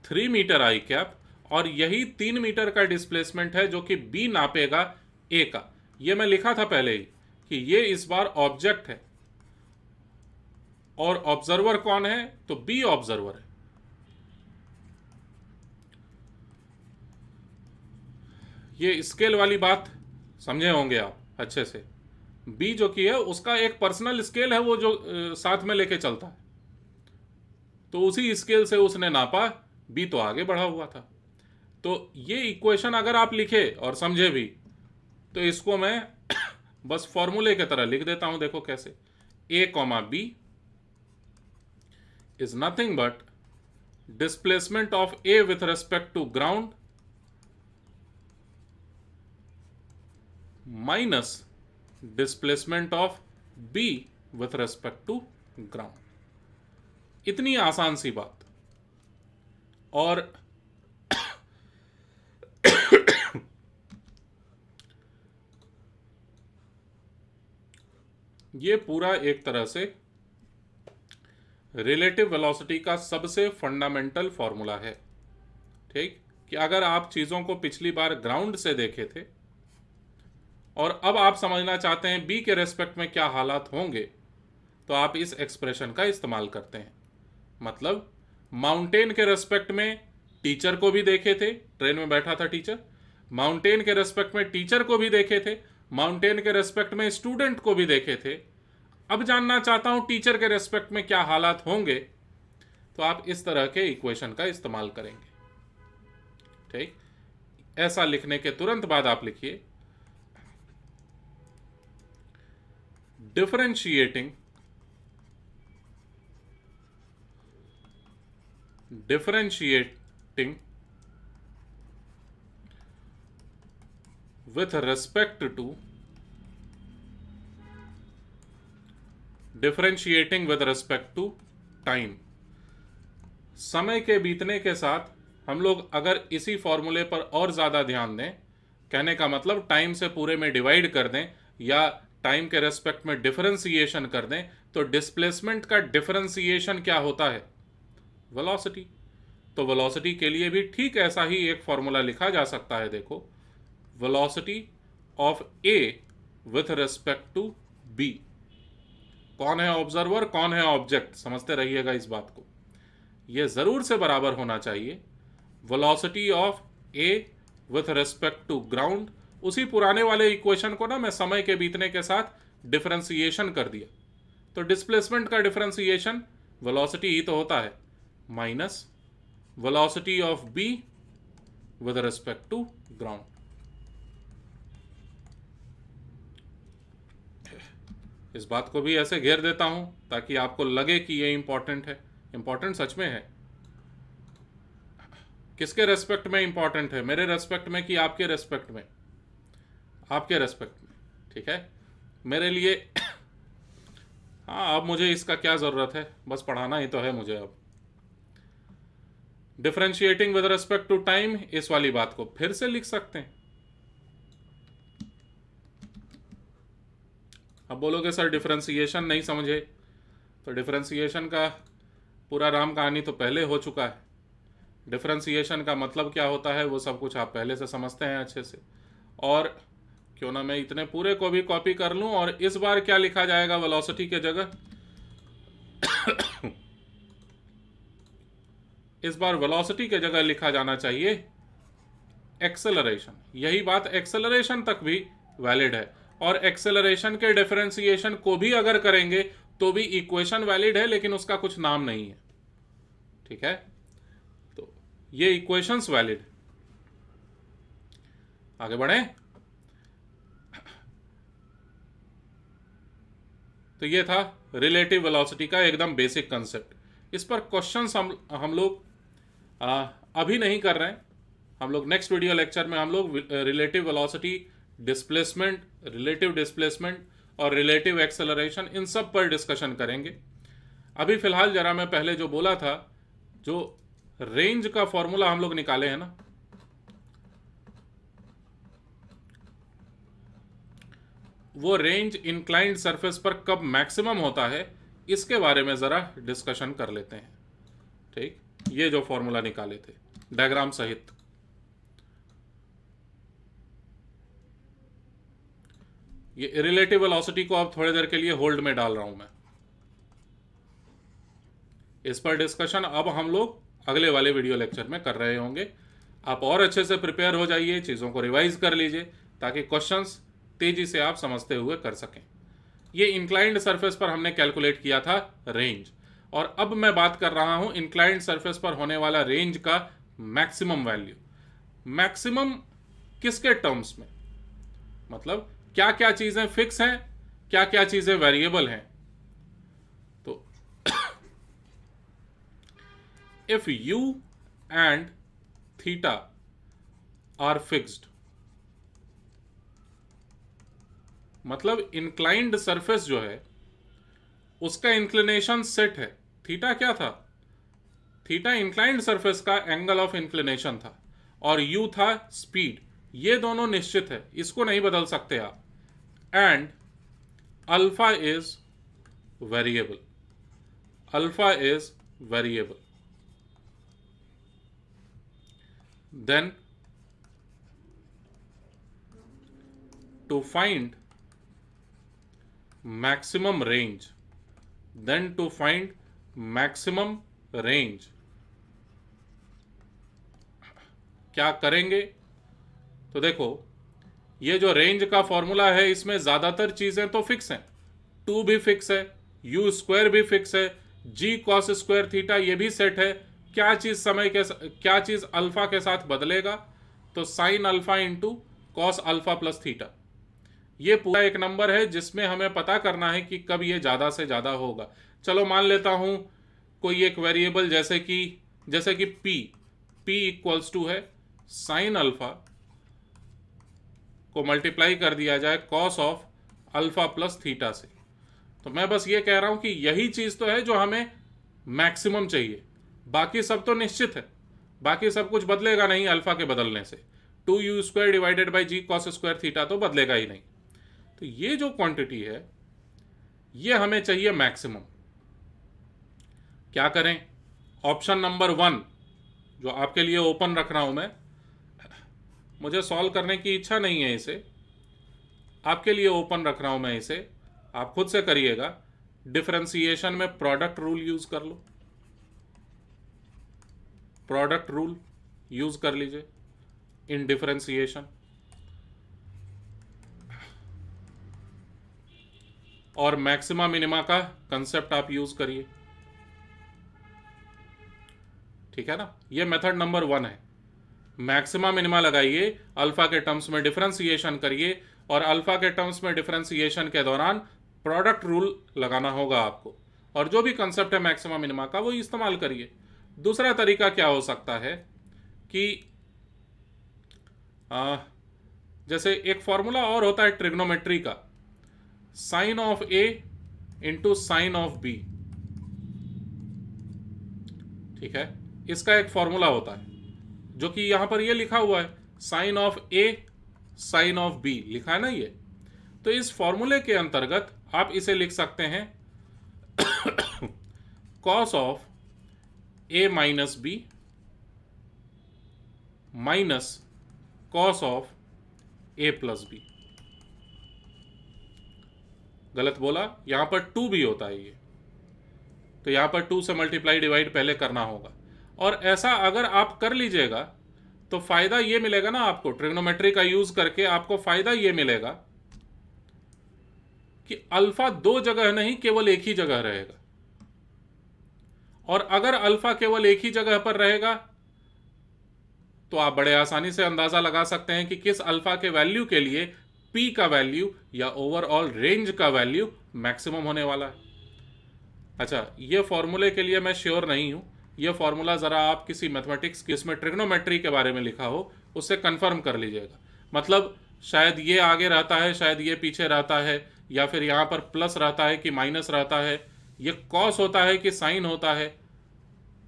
3 मीटर आई कैप, और यही 3 मीटर का डिस्प्लेसमेंट है जो कि बी नापेगा ए का। ये मैं लिखा था पहले ही कि ये इस बार ऑब्जेक्ट है, और ऑब्जर्वर कौन है, तो बी ऑब्जर्वर है। ये स्केल वाली बात समझे होंगे आप अच्छे से। बी जो कि है उसका एक पर्सनल स्केल है, वो जो साथ में लेके चलता है, तो उसी स्केल से उसने नापा, बी तो आगे बढ़ा हुआ था। तो ये इक्वेशन अगर आप लिखे और समझे भी, तो इसको मैं बस फॉर्मूले की तरह लिख देता हूं। देखो कैसे, A comma B is nothing but displacement of A with respect to ground minus displacement of B with respect to ground. इतनी आसान सी बात। और ये पूरा एक तरह से रिलेटिव वेलोसिटी का सबसे फंडामेंटल फॉर्मूला है। ठीक, कि अगर आप चीजों को पिछली बार ग्राउंड से देखे थे और अब आप समझना चाहते हैं बी के रेस्पेक्ट में क्या हालात होंगे, तो आप इस एक्सप्रेशन का इस्तेमाल करते हैं। मतलब माउंटेन के रेस्पेक्ट में टीचर को भी देखे थे, ट्रेन में बैठा था टीचर, माउंटेन के रेस्पेक्ट में टीचर को भी देखे थे, माउंटेन के रेस्पेक्ट में स्टूडेंट को भी देखे थे। अब जानना चाहता हूं टीचर के रेस्पेक्ट में क्या हालात होंगे, तो आप इस तरह के इक्वेशन का इस्तेमाल करेंगे। ठीक, ऐसा लिखने के तुरंत बाद आप लिखिए differentiating with respect to differentiating with respect to time. समय के बीतने के साथ हम लोग अगर इसी फॉर्मूले पर और ज्यादा ध्यान दें, कहने का मतलब टाइम से पूरे में डिवाइड कर दें या टाइम के रेस्पेक्ट में डिफरेंशिएशन कर दें, तो डिस्प्लेसमेंट का डिफरेंशिएशन क्या होता है? वेलोसिटी। तो वेलोसिटी के लिए भी ठीक ऐसा ही एक फॉर्मूला लिखा जा सकता है। देखो, velocity of A with respect to b. कौन है ऑब्जर्वर, कौन है ऑब्जेक्ट, समझते रहिएगा इस बात को। यह जरूर से बराबर होना चाहिए velocity of A with respect to ground. उसी पुराने वाले इक्वेशन को ना मैं समय के बीतने के साथ डिफरेंशिएशन कर दिया, तो डिस्प्लेसमेंट का डिफरेंशिएशन वेलोसिटी ही तो होता है, minus velocity of b with respect to ground. इस बात को भी ऐसे घेर देता हूं ताकि आपको लगे कि ये इंपॉर्टेंट है। इंपॉर्टेंट सच में है। किसके रेस्पेक्ट में इंपॉर्टेंट है? मेरे रेस्पेक्ट में कि आपके रेस्पेक्ट में? आपके रेस्पेक्ट में। ठीक है, मेरे लिए हाँ, अब मुझे इसका क्या जरूरत है, बस पढ़ाना ही तो है मुझे। अब differentiating with respect to time, इस वाली बात को फिर से लिख सकते हैं। अब बोलोगे सर डिफरेंशिएशन नहीं समझे, तो डिफरेंशिएशन का पूरा राम कहानी तो पहले हो चुका है। डिफरेंशिएशन का मतलब क्या होता है वो सब कुछ आप पहले से समझते हैं अच्छे से। और क्यों ना मैं इतने पूरे को भी कॉपी कर लूं, और इस बार क्या लिखा जाएगा वेलोसिटी के जगह? इस बार वेलोसिटी के जगह लिखा जाना चाहिए एक्सेलरेशन। यही बात एक्सेलरेशन तक भी वैलिड है, और एक्सेलरेशन के डिफरेंशिएशन को भी अगर करेंगे तो भी इक्वेशन वैलिड है, लेकिन उसका कुछ नाम नहीं है। ठीक है, तो ये इक्वेशंस वैलिड। आगे बढ़े। तो ये था रिलेटिव वेलोसिटी का एकदम बेसिक कंसेप्ट। इस पर क्वेश्चंस हम लोग अभी नहीं कर रहे हैं। हम लोग नेक्स्ट वीडियो लेक्चर में हम लोग relative velocity, displacement, relative displacement और रिलेटिव एक्सेलरेशन, इन सब पर डिस्कशन करेंगे। अभी फिलहाल जरा मैं पहले जो बोला था, जो रेंज का फॉर्मूला हम लोग निकाले हैं ना, वो रेंज इंक्लाइंड सरफेस पर कब मैक्सिमम होता है, इसके बारे में जरा डिस्कशन कर लेते हैं। ठीक, ये जो फॉर्मूला निकाले थे डायग्राम सहित, ये रिलेटिव वेलोसिटी को अब थोड़ी देर के लिए होल्ड में डाल रहा हूं मैं। इस पर डिस्कशन अब हम लोग अगले वाले वीडियो लेक्चर में कर रहे होंगे। आप और अच्छे से प्रिपेयर हो जाइए, चीज़ों को रिवाइज कर लीजिए, ताकि क्वेश्चंस तेजी से आप समझते हुए कर सकें। ये इंक्लाइंड सरफेस पर हमने कैलकुलेट किया था रेंज, और अब मैं बात कर रहा हूं इंक्लाइंड सरफेस पर होने वाला रेंज का मैक्सिमम वैल्यू। मैक्सिमम किसके टर्म्स में, मतलब क्या क्या चीजें फिक्स हैं, क्या क्या चीजें वेरिएबल हैं। तो if u and theta are fixed, मतलब इंक्लाइंड सरफेस जो है उसका इंक्लिनेशन सेट है। थीटा क्या था, थीटा इंक्लाइंड सरफेस का एंगल ऑफ इंक्लिनेशन था, और u था स्पीड। ये दोनों निश्चित है, इसको नहीं बदल सकते आप। And alpha is variable, alpha is variable. Then to find maximum range, then to find maximum range क्या करेंगे। तो देखो, ये जो रेंज का फॉर्मूला है इसमें ज्यादातर चीजें तो फिक्स हैं, 2 भी फिक्स है, यू स्क्वायर भी फिक्स है, जी कॉस स्क्वायर थीटा ये भी सेट है। क्या चीज समय के, क्या चीज अल्फा के साथ बदलेगा, तो sign alpha into cos alpha plus theta. ये पूरा एक नंबर है जिसमें हमें पता करना है कि कब ये ज्यादा से ज्यादा होगा। चलो मान लेता हूं कोई एक वेरिएबल जैसे कि p इक्वल्स टू है साइन अल्फा को मल्टीप्लाई कर दिया जाए cos of alpha plus theta से। तो मैं बस ये कह रहा हूं कि यही चीज तो है जो हमें मैक्सिमम चाहिए, बाकी सब तो निश्चित है, बाकी सब कुछ बदलेगा नहीं अल्फा के बदलने से। 2u square divided by g cos square theta तो बदलेगा ही नहीं। तो ये जो क्वांटिटी है ये हमें चाहिए मैक्सिमम। क्या करें, ऑप्शन नंबर 1 जो आपके लिए ओपन रख रहा हूं मैं, मुझे सॉल्व करने की इच्छा नहीं है, इसे आपके लिए ओपन रख रहा हूं मैं, इसे आप खुद से करिएगा। डिफरेंशिएशन में प्रोडक्ट रूल यूज कर लो, प्रोडक्ट रूल यूज कर लीजिए इन डिफरेंशिएशन, और मैक्सिमा मिनिमा का कंसेप्ट आप यूज करिए। ठीक है ना, ये मेथड नंबर 1 है। मैक्सिमा मिनिमा लगाइए, अल्फा के टर्म्स में डिफरेंशिएशन करिए, और अल्फा के टर्म्स में डिफरेंशिएशन के दौरान प्रोडक्ट रूल लगाना होगा आपको, और जो भी कंसेप्ट है मैक्सिमा मिनिमा का वो इस्तेमाल करिए। दूसरा तरीका क्या हो सकता है कि जैसे एक फॉर्मूला और होता है ट्रिग्नोमेट्री का, sine of a into sine of b. ठीक है, इसका एक फॉर्मूला होता है जो कि यहां पर ये लिखा हुआ है, sine of a sine of b लिखा है ना ये। तो इस फॉर्मूले के अंतर्गत आप इसे लिख सकते हैं cos of a minus b minus cos of a plus b. गलत बोला, यहां पर 2 भी होता है ये, तो यहां पर 2 से मल्टीप्लाई डिवाइड पहले करना होगा। और ऐसा अगर आप कर लीजिएगा तो फायदा ये मिलेगा ना आपको, ट्रिग्नोमेट्री का यूज करके आपको फायदा ये मिलेगा कि अल्फा 2 जगह नहीं केवल एक ही जगह रहेगा। और अगर अल्फा केवल एक ही जगह पर रहेगा तो आप बड़े आसानी से अंदाजा लगा सकते हैं कि किस अल्फा के वैल्यू के लिए पी का वैल्यू या ओवरऑल रेंज का वैल्यू मैक्सिमम होने वाला है। अच्छा, ये फॉर्मूले के लिए मैं श्योर नहीं हूं, ये फॉर्मूला जरा आप किसी मैथमेटिक्स की इसमें ट्रिग्नोमेट्री के बारे में लिखा हो उससे कंफर्म कर लीजिएगा। मतलब शायद ये आगे रहता है, शायद ये पीछे रहता है, या फिर यहां पर प्लस रहता है कि माइनस रहता है, ये कॉस होता है कि साइन होता है।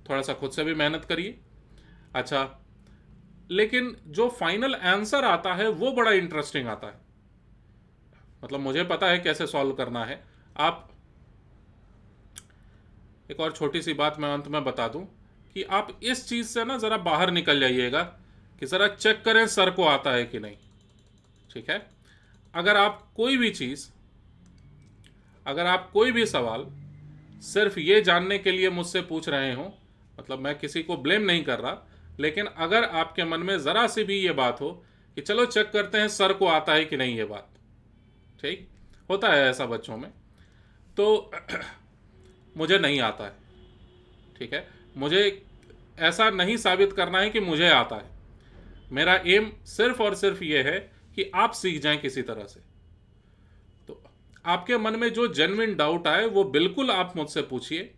थोड़ा सा खुद से भी मेहनत करिए। अच्छा, लेकिन जो फाइनल आंसर आता है वो बड़ा इंटरेस्टिंग आता है। मतलब मुझे पता है कैसे सॉल्व करना है। आप एक और छोटी सी बात मैं अंत में बता दूं कि आप इस चीज से ना जरा बाहर निकल जाइएगा कि जरा चेक करें सर को आता है कि नहीं। ठीक है, अगर आप कोई भी चीज, अगर आप कोई भी सवाल सिर्फ ये जानने के लिए मुझसे पूछ रहे हो, मतलब मैं किसी को ब्लेम नहीं कर रहा, लेकिन अगर आपके मन में जरा सी भी ये बात हो कि चलो चेक करते हैं सर को आता है कि नहीं ये बात, ठीक, होता है ऐसा बच्चों में। तो मुझे नहीं आता है, ठीक है, मुझे ऐसा नहीं साबित करना है कि मुझे आता है। मेरा एम सिर्फ और सिर्फ ये है कि आप सीख जाएं किसी तरह से। तो आपके मन में जो जेन्युइन डाउट आए वो बिल्कुल आप मुझसे पूछिए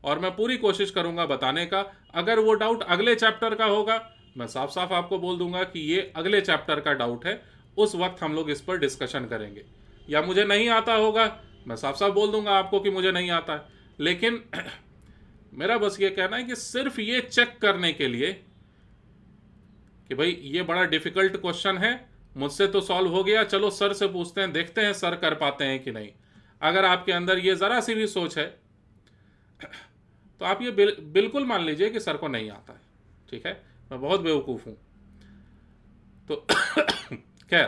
और मैं पूरी कोशिश करूंगा बताने का। अगर वो डाउट अगले चैप्टर का होगा, मैं साफ साफ आपको बोल दूंगा कि ये अगले चैप्टर का डाउट है, उस वक्त हम लोग इस पर डिस्कशन करेंगे। या मुझे नहीं आता होगा, मैं साफ साफ बोल दूंगा आपको कि मुझे नहीं आता है। लेकिन मेरा बस ये कहना है कि सिर्फ ये चेक करने के लिए कि भाई ये बड़ा डिफिकल्ट क्वेश्चन है, मुझसे तो सॉल्व हो गया, चलो सर से पूछते हैं, देखते हैं सर कर पाते हैं कि नहीं। अगर आपके अंदर ये जरा सी भी सोच है तो आप ये बिल्कुल मान लीजिए कि सर को नहीं आता है, ठीक है, मैं बहुत बेवकूफ़ हूं। तो खैर,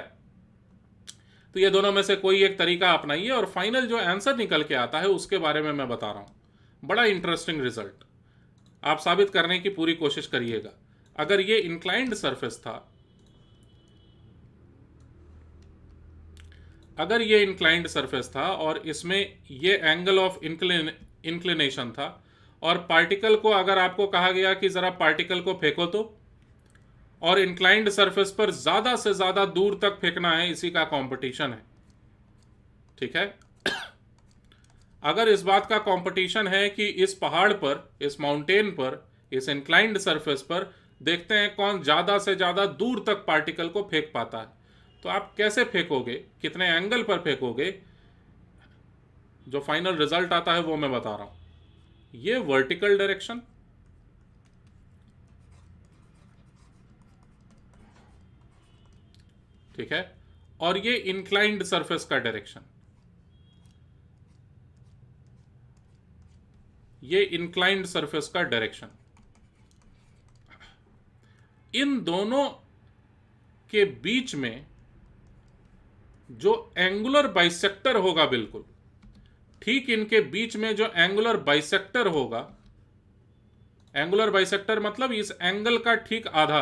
तो ये दोनों में से कोई एक तरीका अपनाइए और फाइनल जो आंसर निकल के आता है उसके बारे में मैं बता रहा हूं। बड़ा इंटरेस्टिंग रिजल्ट आप साबित करने की पूरी कोशिश करिएगा। अगर ये इंक्लाइंड सरफेस था, अगर ये इंक्लाइंड सरफेस था और इसमें ये एंगल ऑफ इंक्लिनेशन था और पार्टिकल को अगर आपको कहा गया कि जरा पार्टिकल को फेंको तो, और इंक्लाइंड सरफेस पर ज्यादा से ज्यादा दूर तक फेंकना है, इसी का कंपटीशन है, ठीक है। अगर इस बात का कंपटीशन है कि इस पहाड़ पर, इस माउंटेन पर, इस इंक्लाइंड सरफेस पर देखते हैं कौन ज्यादा से ज्यादा दूर तक पार्टिकल को फेंक पाता है, तो आप कैसे फेंकोगे, कितने एंगल पर फेंकोगे, जो फाइनल रिजल्ट आता है वो मैं बता रहा हूं। ये वर्टिकल डायरेक्शन, ठीक है, और ये इंक्लाइंड सरफेस का डायरेक्शन, ये इंक्लाइंड सरफेस का डायरेक्शन, इन दोनों के बीच में जो एंगुलर बाइसेक्टर होगा, बिल्कुल ठीक इनके बीच में जो एंगुलर बाइसेक्टर होगा, एंगुलर बाइसेक्टर मतलब इस एंगल का ठीक आधा,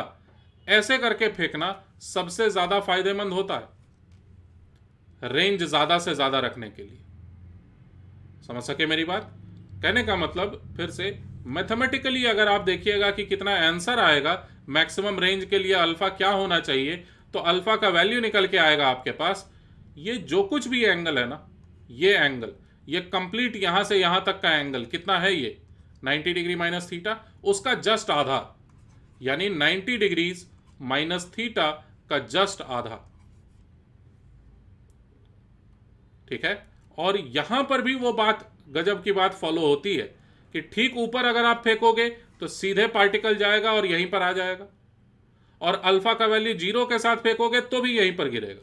ऐसे करके फेंकना सबसे ज्यादा फायदेमंद होता है रेंज ज्यादा से ज्यादा रखने के लिए। समझ सके मेरी बात? कहने का मतलब फिर से मैथमेटिकली अगर आप देखिएगा कि कितना आंसर आएगा मैक्सिमम रेंज के लिए, अल्फा क्या होना चाहिए, तो अल्फा का वैल्यू निकल के आएगा आपके पास। ये जो कुछ भी एंगल है ना, ये एंगल, ये कंप्लीट यहां से यहां तक का एंगल कितना है, ये 90 डिग्री माइनस थीटा, उसका जस्ट आधा, यानी 90 डिग्रीज माइनस थीटा का जस्ट आधा, ठीक है। और यहां पर भी वो बात, गजब की बात फॉलो होती है कि ठीक ऊपर अगर आप फेंकोगे तो सीधे पार्टिकल जाएगा और यहीं पर आ जाएगा, और अल्फा का वैल्यू 0 के साथ फेंकोगे तो भी यहीं पर गिरेगा।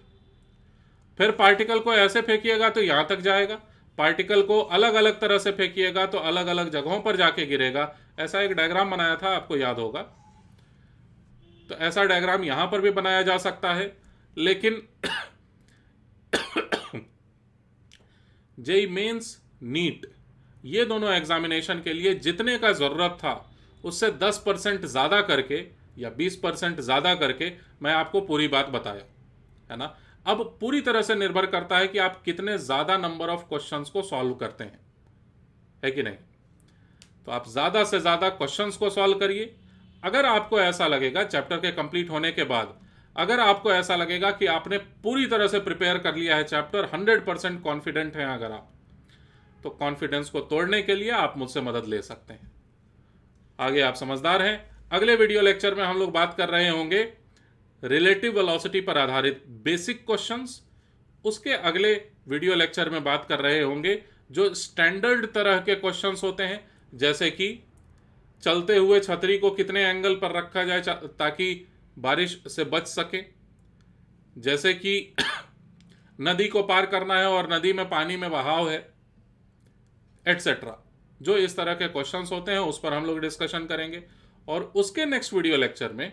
फिर पार्टिकल को ऐसे फेंकिएगा तो यहां तक जाएगा, पार्टिकल को अलग अलग तरह से फेंकिएगा तो अलग अलग जगहों पर जाके गिरेगा। ऐसा एक डायग्राम बनाया था, आपको याद होगा। तो ऐसा डायग्राम यहां पर भी बनाया जा सकता है, लेकिन जेईई मेंस, नीट, ये दोनों एग्जामिनेशन के लिए जितने का जरूरत था उससे 10% ज्यादा करके या 20% ज्यादा करके मैं आपको पूरी बात बताया, है ना। अब पूरी तरह से निर्भर करता है कि आप कितने ज्यादा नंबर ऑफ क्वेश्चंस को सॉल्व करते हैं, है कि नहीं। तो आप ज्यादा से ज्यादा क्वेश्चंस को सॉल्व करिए। अगर आपको ऐसा लगेगा चैप्टर के कंप्लीट होने के बाद, अगर आपको ऐसा लगेगा कि आपने पूरी तरह से प्रिपेयर कर लिया है चैप्टर, 100% कॉन्फिडेंट हैं अगर आप, तो कॉन्फिडेंस को तोड़ने के लिए आप मुझसे मदद ले सकते हैं। आगे आप समझदार हैं। अगले वीडियो लेक्चर में हम लोग बात कर रहे होंगे रिलेटिव वेलोसिटी पर आधारित बेसिक क्वेश्चंस। उसके अगले वीडियो लेक्चर में बात कर रहे होंगे जो स्टैंडर्ड तरह के क्वेश्चंस होते हैं, जैसे कि चलते हुए छतरी को कितने एंगल पर रखा जाए ताकि बारिश से बच सके, जैसे कि नदी को पार करना है और नदी में पानी में बहाव है, एटसेट्रा। जो इस तरह के क्वेश्चंस होते हैं उस पर हम लोग डिस्कशन करेंगे। और उसके नेक्स्ट वीडियो लेक्चर में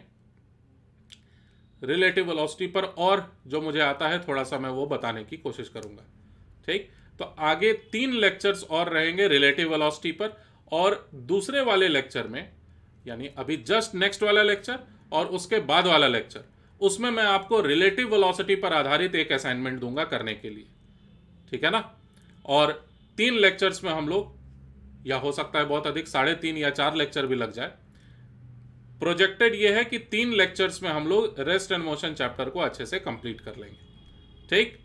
रिलेटिव वेलोसिटी पर और जो मुझे आता है थोड़ा सा मैं वो बताने की कोशिश करूंगा, ठीक। तो आगे 3 लेक्चर्स और रहेंगे रिलेटिव वेलोसिटी पर, और दूसरे वाले लेक्चर में, यानी अभी जस्ट नेक्स्ट वाला लेक्चर और उसके बाद वाला लेक्चर, उसमें मैं आपको रिलेटिव वेलोसिटी पर आधारित एक असाइनमेंट दूंगा करने के लिए, ठीक है ना। और 3 लेक्चर्स में हम लोग, या हो सकता है बहुत अधिक 3.5 या 4 लेक्चर भी लग जाए, प्रोजेक्टेड ये है कि 3 लेक्चर्स में हम लोग रेस्ट एंड मोशन चैप्टर को अच्छे से कंप्लीट कर लेंगे। ठीक,